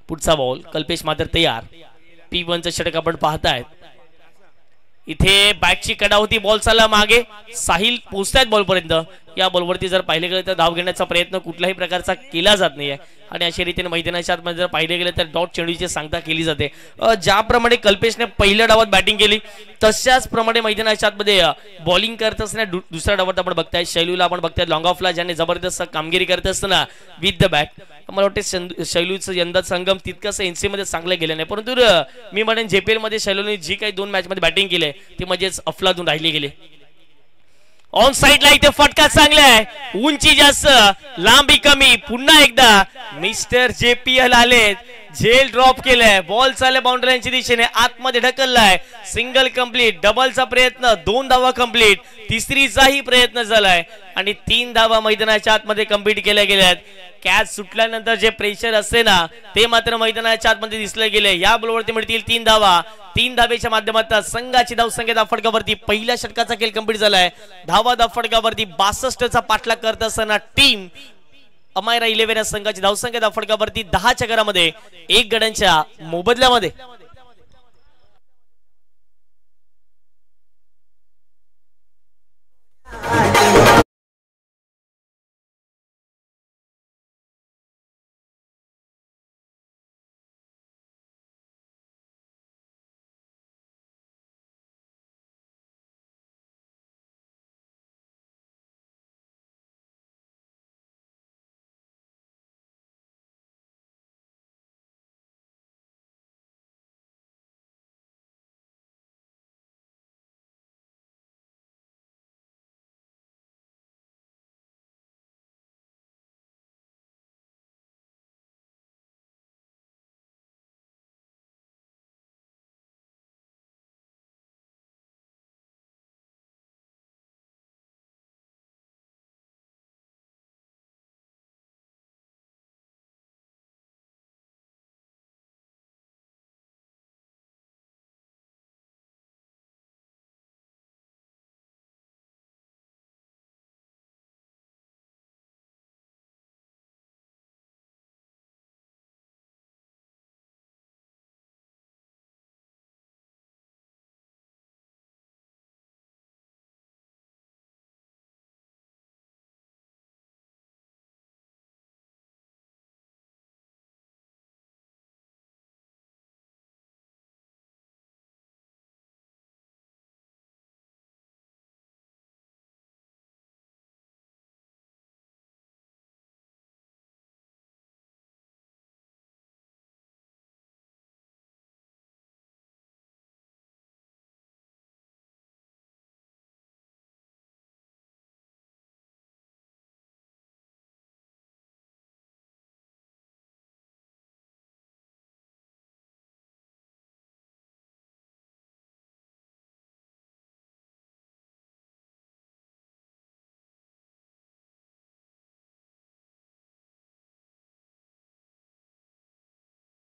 पुढचा बॉल कल्पेश मात्र तयार. P1चं षटक आपण पाहतायत. इथे बॅटची कडा होती बॉल चालला मागे साहिल पोहोचतायत बॉल पर्यंत. या बॉलवरती जर पाहिले गेलं तर धाव घेण्याचा प्रयत्न कुठल्याही प्रकारचा केला जात नाहीये आणि अशा रीतीने मैदानाच्या आतमध्ये जर पाहिले गेलं तर डॉट चेंडूची सांगता केली जाते. ज्याप्रमाणे कल्पेशने पहिल्या डावात बॅटिंग केली तशाच प्रमाणे मैदानाच्या आतमध्ये बॉलिंग करत असताना दुसऱ्या डावात आपण बघताय शैलूला आपण बघताय लॉंग ऑफला ज्याने जबरदस्त कामगिरी करत असताना विथ द बॅट. मला वाटते शैलूचं यंदा संगम तितकंसं NC मध्ये चांगलं गेलं नाही परंतु मी म्हणेन JPL मध्ये शैलूने जी काही 2 मॅच मध्ये बॅटिंग केली ती म्हणजेच अफलातून राहिली गेली. ऑन साइडला इथे फटका चांगला आहे उंची जास्त लांबी कमी. पुन्हा एकदा मिस्टर JPL आलेत. झेल ड्रॉप केलाय बॉल चालले बाउंड्रीच्या दिशेने आतमध्ये ढकललाय. सिंगल कंप्लीट डबलचा प्रयत्न 2 धावा कंप्लीट तिसरीचाही प्रयत्न झालाय आणि 3 धावा मैदानाच्या आतमध्ये कंप्लीट केल्या गेल्यात. कॅच सुटल्यानंतर जे प्रेशर असते ना ते मात्र मैदानाच्या आतमध्ये दिसले गेले. या बॉलवरती मिळतील 3 धावा. 3 धावेच्या माध्यमातून संघाची धावसंख्या धाफडगावरती पहिल्या षटकाचा खेळ कंप्लीट झालाय. धावा धाफडगावरती 62चा पाठलाग करत असताना टीम अमैरा 11 या संघाची धावसंख्या धाफडगावरती 10 चक्रामध्ये 1 गड्यांच्या मोबदल्यामध्ये.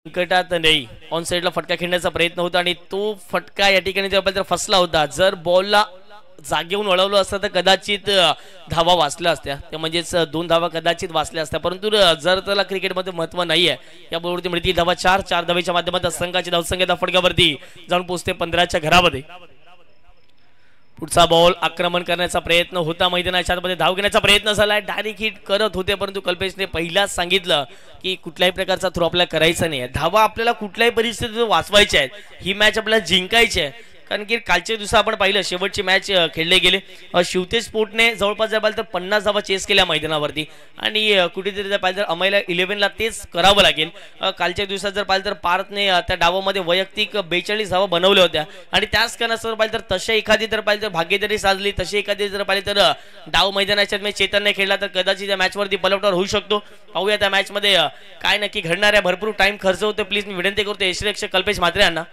संकटात नाही ऑन साइडला फटका खेळण्याचा प्रयत्न होता आणि तो फटका या ठिकाणी जर फसला होता. जर बॉलला जागेहून वळवलं असतं तर कदाचित धावा वाचल्या असत्या. ते म्हणजेच 2 धावा कदाचित वाचल्या असत्या. परंतु जर त्याला क्रिकेटमध्ये महत्व नाहीये या बॉलवरती मिळतील धावा 4 धावेच्या माध्यमातून संघाची धावसंख्या धाफडगावरती जाऊन पोहोचते 15च्या घरामध्ये. पुढचा बॉल आक्रमण करण्याचा प्रयत्न होता मैदानाच्या आतमध्ये धाव घेण्याचा प्रयत्न झालाय. डायरेक्ट हिट करत होते परंतु कल्पेशने पहिलाच सांगितलं की कुठल्याही प्रकारचा थ्रो आपल्याला करायचा नाही. धावा आपल्याला कुठल्याही परिस्थितीत वाचवायच्या आहेत. ही मॅच आपल्याला जिंकायची आहे. कारण की कालच्या दिवसा आपण पाहिलं शेवटची मॅच खेळले गेले. शिवतेज स्पोर्टने जवळपास जर पाहिलं तर 50 धावा चेस केल्या मैदानावरती आणि कुठेतरी जर पाहिलं तर अमायला 11ला तेच करावं लागेल. कालच्या दिवसात जर पाहिलं तर पार्थने त्या डावामध्ये वैयक्तिक 42 धावा बनवल्या होत्या आणि त्याच कारणास्तव पाहिलं तर तसे एखादी जर पाहिलं तर भाग्यदारी साधली, तशी एखादी जर पाहिलं तर डाव मैदानाच्या चेतनने खेळला तर कदाचित त्या मॅचवरती पलटवार होऊ शकतो. पाहूया त्या मॅचमध्ये काय नक्की घडणार आहे. भरपूर टाइम खर्च होतो. प्लीज मी विनंती करतो यशरक्षक कल्पेश म्हात्रे यांना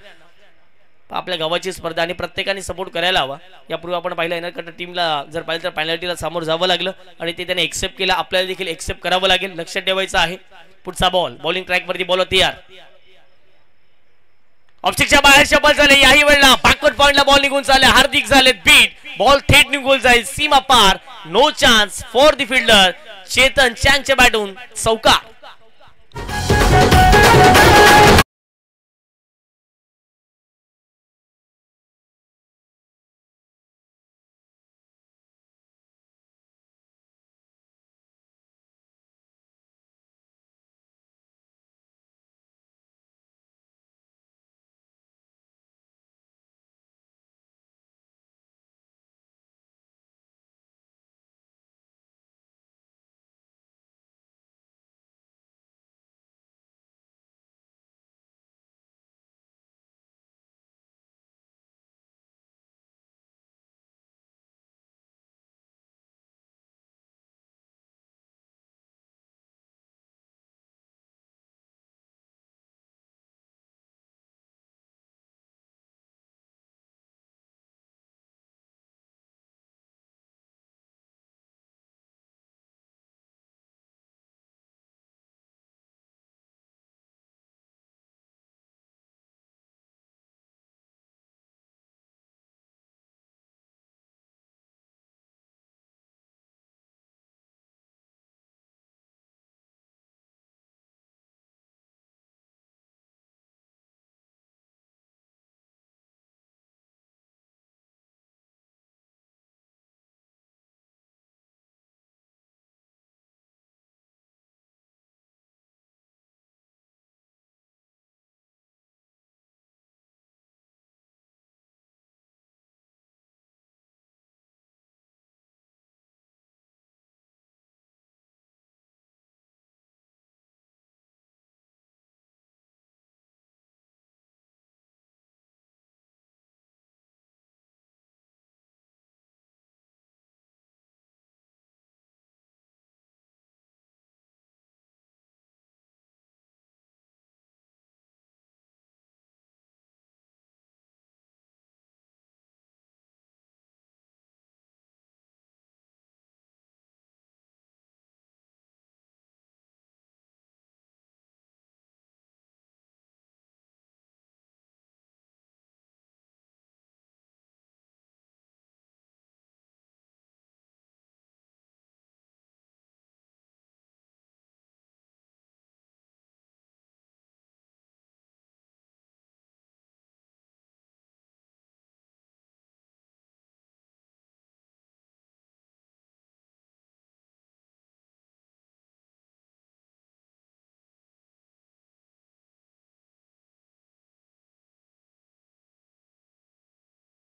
आपल्या गावाची स्पर्धा आणि प्रत्येकाने सपोर्ट करायला हवा. यापूर्वी आपण पाहिलं एनरकट टीमला जर पाहिलं तर पेनल्टीला सामोर जावं लागलं आणि ते त्याने एक्सेप्ट केलं. आपल्याला देखील एक्सेप्ट करावं लागेल. लक्षात ठेवायचं आहे. पुढचा बॉल बॉलिंग ट्रॅक वरती बॉल तयार. ऑब्स्टिकच्या बाहेर शबल झाले. याही वेळेला बॅकवर्ड पॉइंटला बॉल निघून चालले. हार्दिक झाले बीट. बॉल थेट निघून जाईल सीमा पार. No chance for the fielder. Chetan चँगच्या बॅटून चौकार.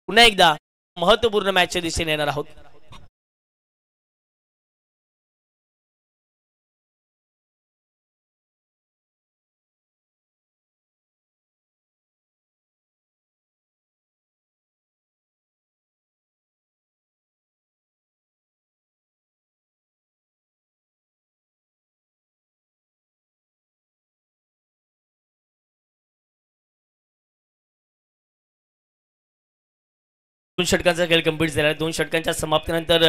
पुन्हा एकदा महत्वपूर्ण मॅचच्या दिशेने येणार आहोत. दोन षटकांचा खेळ कंप्लीट झाला. 2 षटकांच्या समाप्तीनंतर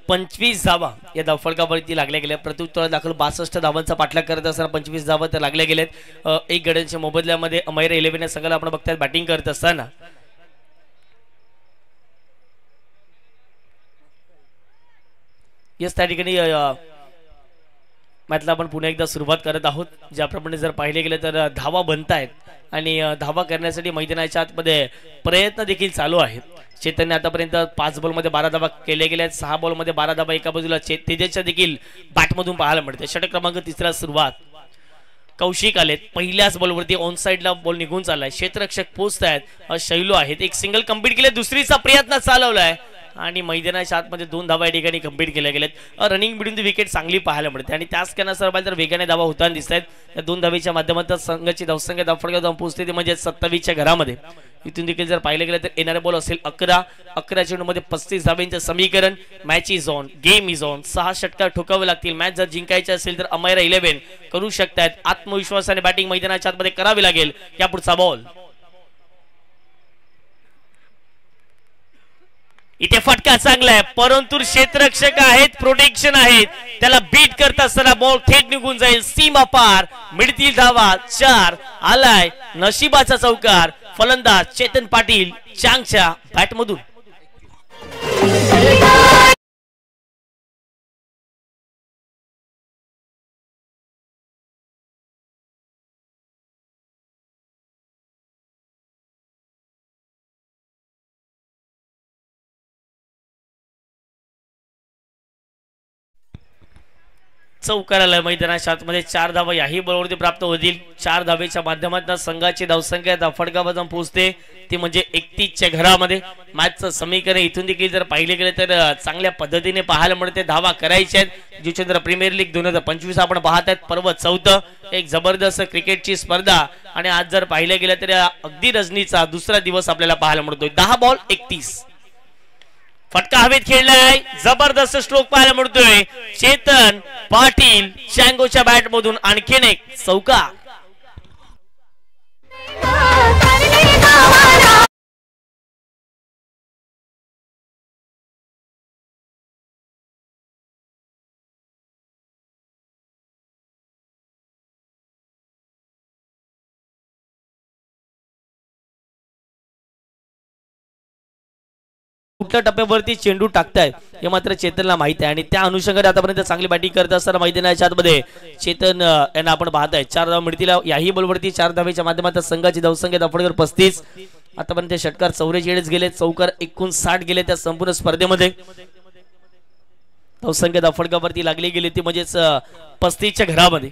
25 धावा या धावफलकावरती लागल्या गेल्या. प्रत्युत्तर दाखल 62 धावांचा पाठलाग करत असताना 25 धावा तर लागल्या गेल्यात. एक गड्यांच्या मोबदल्यामध्ये अमायरा 11 या संघाला आपण बघताय बॅटिंग करत असताना त्या ठिकाणी मॅचला आपण पुन्हा एकदा सुरुवात करत आहोत. ज्याप्रमाणे जर पाहिले गेले तर धावा बनतायत आणि धावा करण्यासाठी मैदानाच्या आतमध्ये प्रयत्न देखील चालू आहेत. चेतनने आतापर्यंत 5 बॉलमध्ये 12 धावा केल्या गेल्या. 6 बॉलमध्ये 12 धावा एका बाजूला तेजसच्या देखील बॅटमधून पाहायला मिळते. षटक क्रमांक 3 सुरुवात. कौशिक आलेत, पहिल्याच बॉलवरती ऑन साइडला बॉल निघून चाललाय, क्षेत्ररक्षक पोहोचतायत, शैलू आहेत, एक सिंगल कंप्लीट केले, दुसरीचा प्रयत्न चालवलाय आणि मैदानाच्या आतमध्ये 2 धावा या ठिकाणी कंप्लीट केल्या गेल्यात। रनिंग बिटवीन द विकेट चांगली पाहायला मिळते आणि त्याच कारणासर तर वेगाने धावा होताना दिसत आहेत। या 2 धावेच्या माध्यमातून संघाची धावसंख्या धावफटका जाऊन पोहोचते ते म्हणजे 27च्या घरामध्ये। इथून देखील जर पाहिलं गेलं तर येणारे बॉल असेल 11 चेंडूमध्ये 35 धावांचं समीकरण। Match is on, game is on, 6 षटकार ठोकावे लागतील। मॅच जर जिंकायची असेल तर अमायरा 11 करू शकतात, आत्मविश्वासाने बॅटिंग मैदानाच्या आतमध्ये करावी लागेल। या पुढचा बॉल इथे फटका चांगला आहे, परंतु क्षेत्ररक्षक आहेत, प्रोटेक्शन आहेत, त्याला बीट करत असताना बॉल थेट निघून जाईल, सीमा पार, मिळतील धावा 4, आलाय नशिबाचा चौकार। फलंदाज चेतन पाटील चांगच्या बॅटमधून। चौकार आलाय मैदानाच्या आतमध्ये, 4 धावा याही बॉलवरती प्राप्त होतील। 4 धावेच्या माध्यमातून संघाची धावसंख्या धावफटकावर पोहोचते ती म्हणजे 31च्या घरामध्ये। मॅचचं समीकरण इथून देखील जर पाहिले गेले तर चांगल्या पद्धतीने पाहायला मिळते। धावा करायच्या आहेत। जुचंद्र प्रीमियर लीग 2025 आपण पाहत आहेत, पर्व 4, एक जबरदस्त क्रिकेटची स्पर्धा आणि आज जर पाहिलं गेलं तर अगदी रजनीचा दुसरा दिवस आपल्याला पाहायला मिळतोय। 10 बॉल 31, फटका हवेत खेळलाय, जबरदस्त स्ट्रोक पाहायला मिळतोय। चेतन पाटील चँगोच्या बॅट मधून आणखीन एक चौकार। कुठल्या टप्प्यावरती चेंडू टाकतायत हे मात्र चेतनला माहित आहे आणि त्या अनुषंगाने आतापर्यंत चांगली बॅटिंग करत असताना मैदानाच्या आतमध्ये चेतन यांना आपण पाहताय। 4 धावा मिळतील याही बॉलवरती। 4 धावेच्या माध्यमातून संघाची धावसंख्या धावफटकावर 35, आतापर्यंत षटकार 44 गेले, चौकार 59 गेले त्या संपूर्ण स्पर्धेमध्ये। धावसंख्या धावफटकावरती लागली गेली ती म्हणजेच 35च्या घरामध्ये।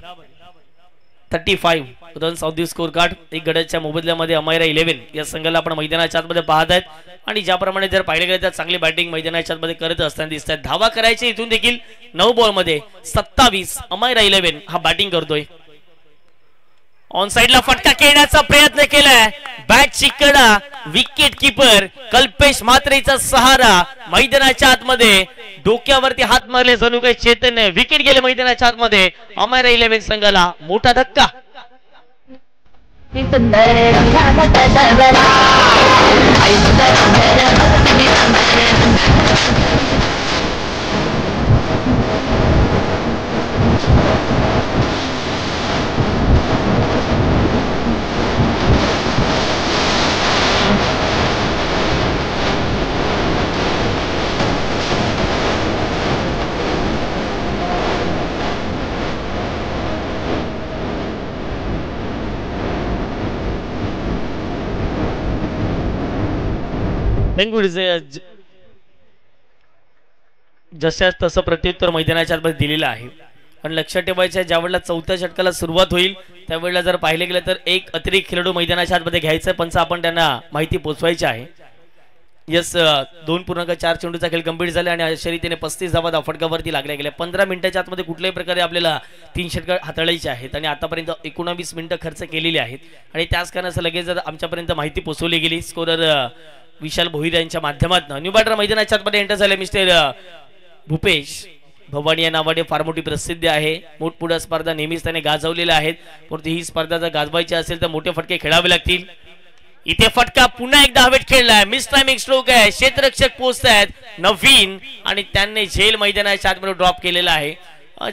35 runs of the score card, 1 गड्याच्या मोबदल्यामध्ये अमायरा 11 या संघाला आपण मैदानाच्या आतमध्ये पाहत आहेत आणि ज्याप्रमाणे जर पाहिले गेले तर चांगली बॅटिंग मैदानाच्या आतमध्ये करत असताना दिसत आहेत। धावा करायचे इथून देखील 9 बॉलमध्ये 27, अमायरा 11 हा बॅटिंग करतोय। ऑन साइडला फटका खेळण्याचा प्रयत्न केलाय, बॅटची कडा, विकेट किपर कल्पेश म्हात्रेचा सहारा, मैदानाच्या आतमध्ये डोक्यावरती हात मारले जणू काही चेतन, विकेट गेले मैदानाच्या आतमध्ये। अमायरा 11 संघाला मोठा धक्का। जशाच तसं प्रत्युत्तर मैदानाच्या आतमध्ये दिलेलं आहे। पण लक्षात ठेवायचं ज्या वेळेला 4थ्या षटकाला सुरुवात होईल त्यावेळेला जर पाहिले गेलं तर एक अतिरिक्त खेळाडू मैदानाच्या आतमध्ये घ्यायचं, पंच आपण त्यांना माहिती पोहोचवायची आहे। यस 2.4 चेंडूचा खेळ कंप्लीट झाला आणि अशा रीतीने 35 धावा धावफटकावरती लागल्या गेल्या। 15 मिनिटाच्या आतमध्ये कुठल्याही प्रकारे आपल्याला 3 षटकार हाताळायचे आहेत आणि आतापर्यंत 19 मिनिटं खर्च केलेली आहेत आणि त्याच कारणाचं लगेच जर आमच्यापर्यंत माहिती पोहोचवली गेली। स्कोरर विशाल भोईर यांच्या माध्यमातून न्यू बॅटर मैदानाच्या आतमध्ये एंटर झाले मिस्टर भूपेश भवानी या नावाने फार मोठी प्रसिद्धी आहे। मोठमोठ्या स्पर्धा नेहमीच त्याने गाजवलेल्या आहेत, परंतु ही स्पर्धा जर गाजवायची असेल तर मोठे फटके खेळावे लागतील। इथे फटका पुन्हा एकदा हवेत खेळलाय, मिस टायमिंग स्ट्रोक आहे, क्षेत्ररक्षक पोहोचतायत नवीन आणि त्यांनी झेल मैदानाच्या आतमध्ये ड्रॉप केलेला आहे।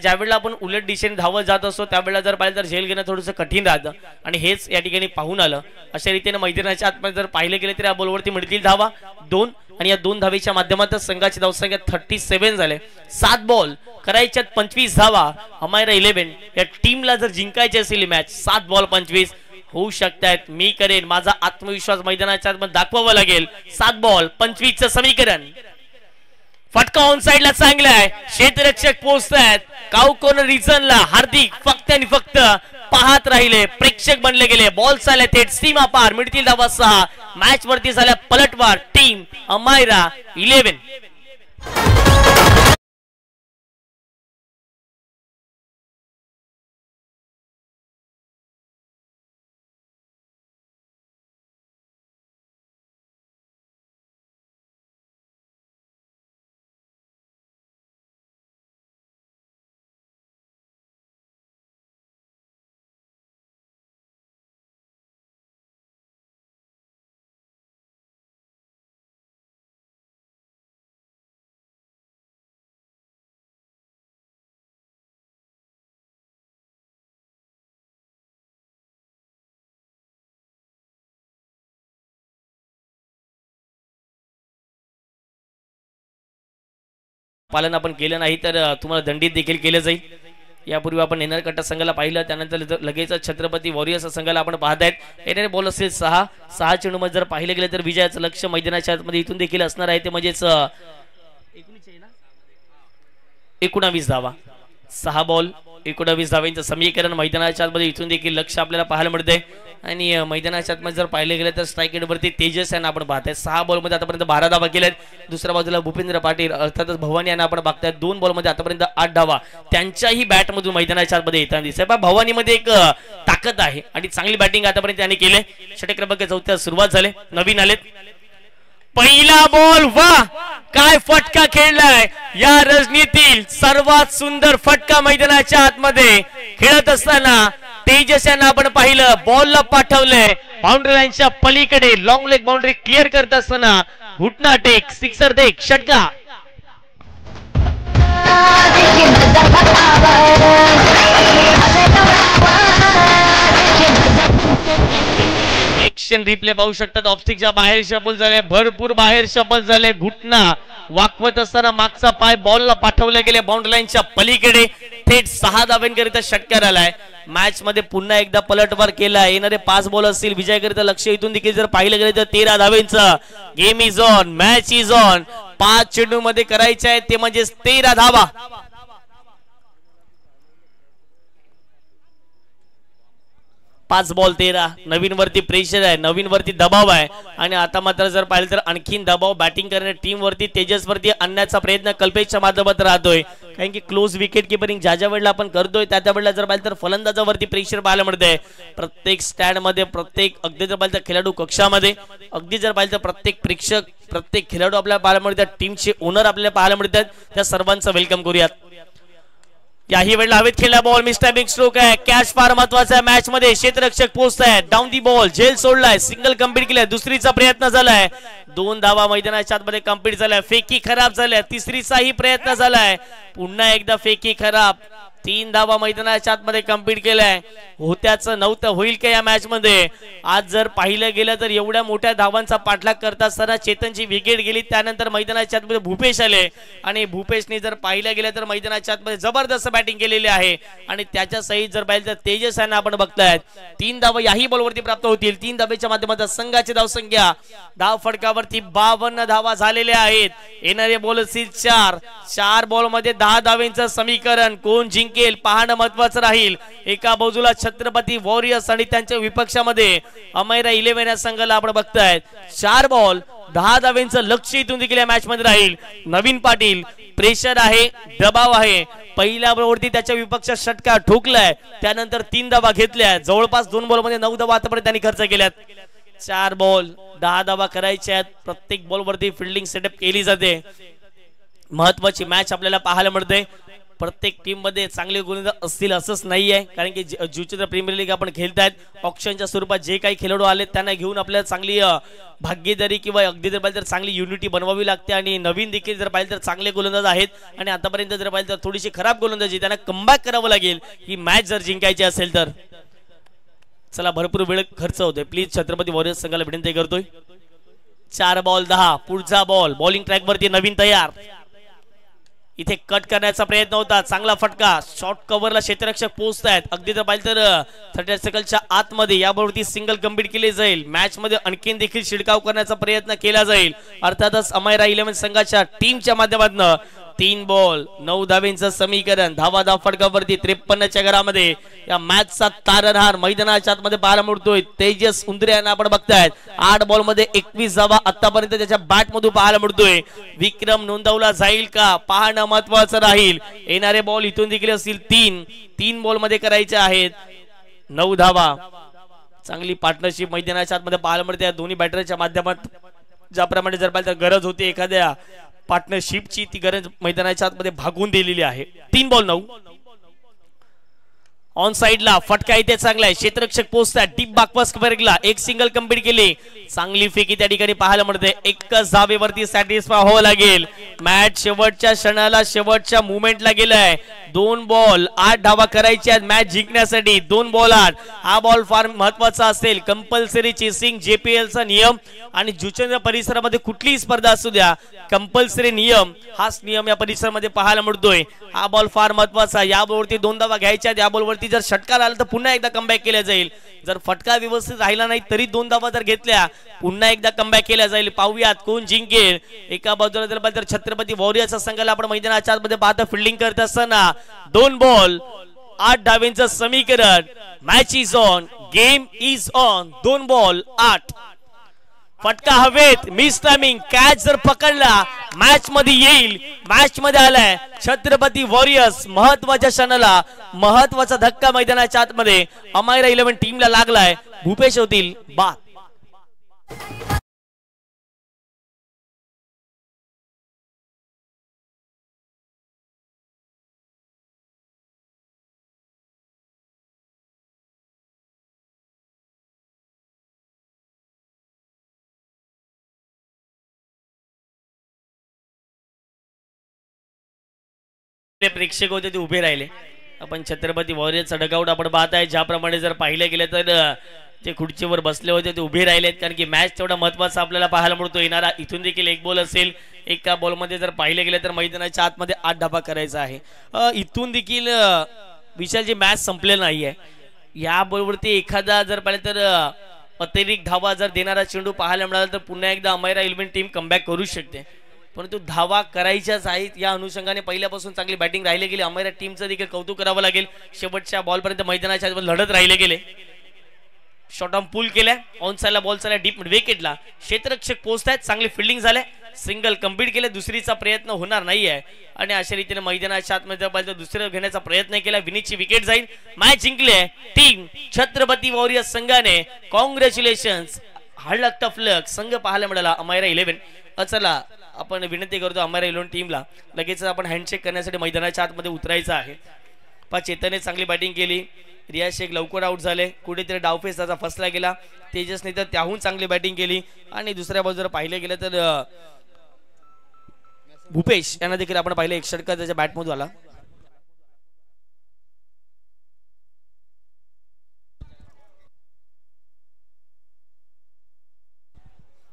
ज्या वेळेला आपण उलट दिशेने धावत जात असतो त्यावेळेला जर पाहिलं तर झेल घेणं थोडंसं कठीण राहतं आणि हेच या ठिकाणी पाहून आलं। अशा रीतीने मैदानाच्या आतमध्ये जर पाहिलं गेलं तर या बॉलवरती मिळतील धावा 2 आणि या 2 धावेच्या माध्यमातून संघाची धावसंख्या 37 झाले। 7 बॉल करायच्यात 25 धावा। अमायरा 11 या टीमला जर जिंकायची असेल मॅच 7 बॉल 25 होऊ शकतात। मी करेन, माझा आत्मविश्वास मैदानाच्या आतमध्ये दाखवावा लागेल। 7 बॉल 25 चं समीकरण। फटका ऑन साइडला चांगला आहे, क्षेत्ररक्षक पोहोचतायत काउ कॉर्नर रिजनला। हार्दिक फक्त आणि फक्त पाहत राहिले, प्रेक्षक बनले गेले. बॉल झाले थेट सीमा पार, मिळतील धावा 6. मॅच वरती झाल्या पलटवार. टीम अमायरा 11. पालन आपण केलं नाही तर तुम्हाला दंडित देखील केलं जाईल. यापूर्वी आपण नेनरकट्टा संघाला पाहिलं, त्यानंतर लगेच छत्रपती वॉरियर्स संघाला आपण पाहतायत. येणारे बॉल असेल 6 चेंडूमध्ये जर पाहिलं गेलं तर विजयाचं लक्ष मैदानाच्या आतमध्ये इथून देखील असणार आहे, ते म्हणजेच 19 धावा. 6 बॉल 19 धावांचं समीकरण मैदानाच्या आतमध्ये इथून देखील लक्ष आपल्याला पाहायला मिळते. आणि मैदानाच्या आतमध्ये जर पाहिलं गेलं तर स्ट्राईक रेटवरती तेजस यांना आपण पाहताय. 6 बॉलमध्ये आतापर्यंत 12 धावा केल्यात. दुसऱ्या बाजूला भूपेंद्र पाटील अर्थातच भवानी यांना आपण बघताय. 2 बॉलमध्ये आतापर्यंत 8 धावा त्यांच्याही बॅटमधून मैदानाच्या आतमध्ये येताना दिसत आहे. भवानीमध्ये एक ताकद आहे आणि चांगली बॅटिंग आतापर्यंत त्यांनी केले. षटक क्रमांक 4 सुरुवात झाले, नवीन आलेत. पहिला बॉल, वा काय फटका खेळलाय. या रजनीतील सर्वात सुंदर फटका मैदानाच्या आतमध्ये खेळत असताना तेजस यांना आपण पाहिलं. बॉलला पाठवलंय बाउंड्री लाईनच्या पलीकडे, लॉंग लेग बाउंड्री क्लिअर करत असताना घुटना टेक, सिक्सर देख, षटका. एक्शन रिप्ले पाहू शकतात. ऑफस्टिकच्या बाहेर शफल झाले, भरपूर बाहेर शफल झाले. घुटना वाकवत असताना मागचा पाय बॉलला पाठवले गेले बाउंड्री लाईनच्या पलीकडे. थेट 6 धावांकरिता षटकार आलाय. मॅच मध्ये पुन्हा एकदा पलटवार केला. येणारे 5 बॉल असतील विजयाकरिता लक्ष इथून देखील जर पाहिलं गेलं तर 13 धावांचं game is on, match is on. 5 चेंडू मध्ये करायचे आहे ते म्हणजे 13 धावा. 5 बॉल 13. नवीन वरती प्रेशर आहे, नवीन वरती दबाव आहे. आणि आता मात्र जर पाहिलं तर आणखीन दबाव बॅटिंग करणाऱ्या टीम वरती तेजस वरती आणण्याचा प्रयत्न कल्पेशच्या माध्यमातून राहतोय. कारण की क्लोज विकेट किपरिंग ज्या वेळेला आपण करतोय त्या वेळेला जर पाहिलं तर फलंदाजावरती प्रेशर पाहायला मिळतंय. प्रत्येक स्टँड मध्ये, प्रत्येक अगदी जर पाहिलं तर खेळाडू कक्षामध्ये, अगदी जर पाहिलं तर प्रत्येक प्रेक्षक, प्रत्येक खेळाडू आपल्याला पाहायला मिळतात. टीमचे ओनर आपल्याला पाहायला मिळतात. त्या सर्वांचं वेलकम करूयात. याही वेळेला हवेत खेळला बॉल, मिस्टायमिंग स्ट्रोक आहे. कॅच फार महत्वाचा आहे मॅच मध्ये. क्षेत्ररक्षक पोहोचताय, डाऊन दी बॉल, झेल सोडलाय, सिंगल कंप्लीट केलाय. दुसरीचा प्रयत्न झालाय, 2 धावा मैदानाच्या आतमध्ये कंप्लीट झालाय. फेकी खराब झाल्या, तिसरीचाही प्रयत्न झालाय, पुन्हा एकदा फेकी खराब. 3 धावा मैदानाच्या आतमध्ये कंप्लीट केलाय. होत्याचं नव्हतं होईल का या मॅच मध्ये. आज जर पाहिलं गेलं तर एवढ्या मोठ्या धावांचा पाठलाग करत असताना चेतनची विकेट गेली. त्यानंतर मैदानाच्या आतमध्ये भूपेश आले आणि भूपेशने जर पाहिलं गेलं तर मैदानाच्या आतमध्ये जबरदस्त बॅटिंग केलेली आहे. आणि त्याच्या सहित जर पाहिलं तर तेजस यांना आपण बघतायत. 3 धावा याही बॉलवरती प्राप्त होतील. 3 धावेच्या माध्यमातून संघाची धावसंख्या धाव फटकावरती 52 धावा झालेल्या आहेत. येणारे बॉल असतील 4 बॉल मध्ये 10 धावेंचं समीकरण. कोण जिंकेल पाहणं महत्वाचं राहील. एका बाजूला छत्रपती वॉरियर्स आणि त्यांच्या विपक्षामध्ये अमायरा 11 या संघाला आपण बघतायत. 4 बॉल 10 धावेंचं लक्ष इथून देखील या मॅच मध्ये राहील. नवीन पाटील, प्रेशर आहे, दबाव आहे. पहिल्या बॉलवरती त्याच्या विपक्षात षटकार ठोकलाय, त्यानंतर 3 धावा घेतल्या. जवळपास 2 बॉल मध्ये 9 धावा आतापर्यंत त्यांनी खर्च केल्यात. 4 बॉल 10 धावा करायच्या आहेत. प्रत्येक बॉल वरती फिल्डिंग सेटअप केली जाते. महत्वाची मॅच आपल्याला पाहायला मिळते. प्रत्येक टीम मध्ये चांगले गोलंदाज असतील असंच नाहीये, कारण की ज्युचर प्रीमियर लीग आपण खेळतायत. ऑप्शनच्या स्वरूपात जे काही खेळाडू आले त्यांना घेऊन आपल्याला चांगली भागीदारी किंवा अगदी जर पाहिजे तर चांगली युनिटी बनवावी लागते. आणि नवीन देखील जर पाहिजे तर चांगले गोलंदाज आहेत आणि आतापर्यंत जर पाहिजे तर थोडीशी खराब गोलंदाजी, त्यांना कमबॅक करावं लागेल ही मॅच जर जिंकायची असेल तर. चला, भरपूर वेळ खर्च होतोय. प्लीज छत्रपती वॉरियर्स संघाला विनंती करतोय. 4 बॉल 10. पुढचा बॉल बॉलिंग ट्रॅक वरती नवीन तयार. इथे कट करण्याचा प्रयत्न होता. चांगला फटका. शॉर्ट कव्हरला क्षेत्ररक्षक पोहोचतायत. अगदी जर पाहिजे तर 30 सेकंडच्या आतमध्ये यावरती सिंगल कंप्लीट केले जाईल. मॅच मध्ये आणखीन देखील शिडकाव करण्याचा प्रयत्न केला जाईल. अर्थातच अमायरा 11 संघाच्या टीमच्या माध्यमातून 3 बॉल 9 धावेंचं समीकरण. धावा फटकावरती 53च्या घरामध्ये या मॅचचा तारणहार मैदानाच्या आतमध्ये पाहायला मिळतोय. तेजस उंदरे यांना आपण बघतायत 8 बॉल मध्ये 21 धावा आतापर्यंत त्याच्या बॅट मधून पाहायला मिळतोय. विक्रम नोंदवला जाईल का पाहणं महत्वाचं राहील. येणारे बॉल इथून देखील असतील 3 बॉल मध्ये करायचे आहेत. 9 धावा. चांगली पार्टनरशिप मैदानाच्या आतमध्ये पाहायला मिळते या दोन्ही बॅटरच्या माध्यमात. ज्याप्रमाणे जर पाहिलं तर गरज होती एखाद्या पार्टनरशिपची, ती गरज मैदानाच्या आतमध्ये भागून दिलेली आहे. 3 बॉल 9. ऑन साइडला फटका इथे चांगला आहे. क्षेत्ररक्षक पोहोचतात डीप बाकपास कव्हरिंगला. एक सिंगल कंप्लीट केली. चांगली फेकी त्या ठिकाणी पाहायला मिळते. एकच धावेवरती सॅटिस्फाय व्हावं लागेल. मॅच शेवटच्या क्षणाला शेवटच्या मुवमेंटला गेलाय. 2 बॉल 8 धावा करायच्या मॅच जिंकण्यासाठी. 2 बॉल 8. हा बॉल फार महत्वाचा असेल. कंपल्सरी चेसिंग JPL चा नियम आणि जुचंद्र परिसरामध्ये कुठलीही स्पर्धा असू द्या, कंपल्सरी नियम हाच नियम या परिसरामध्ये पाहायला मिळतोय. हा बॉल फार महत्वाचा. या बॉलवरती 2 धावा घ्यायच्या. या बॉलवरती जर षटकार आला तर पुन्हा एकदा कमबॅक केला जाईल. जर फटका व्यवस्थित राहिला नाही तरी 2 धावा जर घेतल्या पुन्हा एकदा कमबॅक केला जाईल. पाहूयात कोण जिंकेल. एका बाजूला जर छत्रपती वॉरियर्सचा संघाला आपण मैदानाच्या आतमध्ये पाहता फिल्डिंग करत असताना 2 बॉल 8 धावेंचं समीकरण. Match is on, game is on. 2 ball 8. फटका हवेत, मिस टायमिंग. कॅच जर पकडला मॅच मध्ये येईल. मॅच मध्ये आलाय छत्रपती वॉरियर्स. महत्वाच्या क्षणाला महत्वाचा धक्का मैदानाच्या आतमध्ये अमायरा 11 टीमला लागलाय. भूपेश होतील बाद. प्रेक्षक होते ते उभे राहिले. आपण छत्रपती वॉरियर्सचा डगआउट आपण पाहत आहे. ज्याप्रमाणे जर पाहिलं गेलं तर ते खुर्चीवर बसले होते ते उभे राहिलेत, कारण की मॅच तेवढा महत्वाचा आपल्याला पाहायला मिळतो. येणारा इथून देखील 1 बॉल असेल. एका बॉलमध्ये जर पाहिलं गेलं तर मैदानाच्या आतमध्ये 8 धावा करायचा आहे. इथून देखील विशालची मॅच संपलेला नाहीये. या बॉलवरती एखादा जर पाहिलं तर अतिरिक्त धावा जर देणारा चेंडू पाहायला मिळाला तर पुन्हा एकदा अमायरा 11 टीम कमबॅक करू शकते. परंतु धावा करायच्याच आहेत. या अनुषंगाने पहिल्यापासून चांगली बॅटिंग राहिले गेली. अमायरा टीमचं देखील कौतुक करावं लागेल. शेवटच्या बॉलपर्यंत मैदानाच्या लढत राहिले गेले. शॉर्ट ऑन पूल केलाय. ऑन साइडला बॉल चालला डीप विकेटला. क्षेत्ररक्षक पोहोचतायत. चांगली फिल्डिंग झाले. सिंगल कंप्लीट केले. दुसरीचा प्रयत्न होणार नाहीये आणि अशा रीतीने मैदानाच्या आतमध्ये दुसरं घेण्याचा प्रयत्न केला. विनीतची विकेट जाईल. मॅच जिंकले टीम छत्रपती वॉरियर्स संघाने. कॉंग्रॅच्युलेशन्स. हळक टफ लक संघ पाहायला मिळाला अमायरा 11. चला आपण विनंती करतो अमायरा 11 टीमला लगेच आपण हँडशेक करण्यासाठी मैदानाच्या आतमध्ये उतरायचं आहे. चेतनने चांगली बॅटिंग केली. रियाज शेख लवकर आउट झाले. कुठेतरी डावफेस त्याचा फसला गेला. तेजसने तर त्याहून चांगली बॅटिंग केली आणि दुसऱ्या बाजूला पाहिलं गेलं तर भूपेश यांना देखील आपण पाहिलं एक षटकार त्याच्या बॅटमधून आला.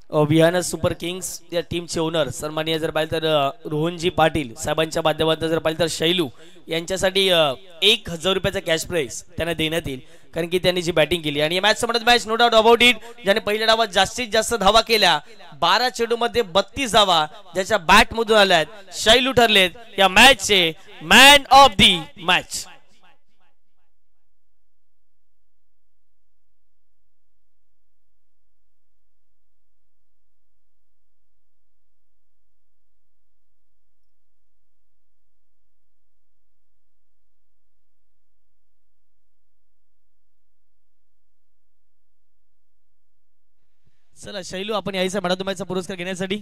विहाना सुपर किंग्स या टीमचे ओनर सन्माननीय जर पाहिलं तर रोहनजी पाटील साहेबांच्या माध्यमातून जर पाहिलं तर शैलू यांच्यासाठी 1000 रुपयाचा कॅश प्राइज त्यांना देण्यात येईल, कारण की त्यांनी जी बॅटिंग केली. आणि मॅच समोर match no doubt about it. ज्याने पहिल्या डावात जास्तीत जास्त धावा केल्या 12 चेंडूमध्ये 32 धावा ज्याच्या बॅट मधून आल्यात शैलू ठरलेत या मॅचचे मॅन ऑफ दी मॅच. चला शैलू आपण यायचा मॅन ऑफ द मॅचचा पुरस्कार घेण्यासाठी.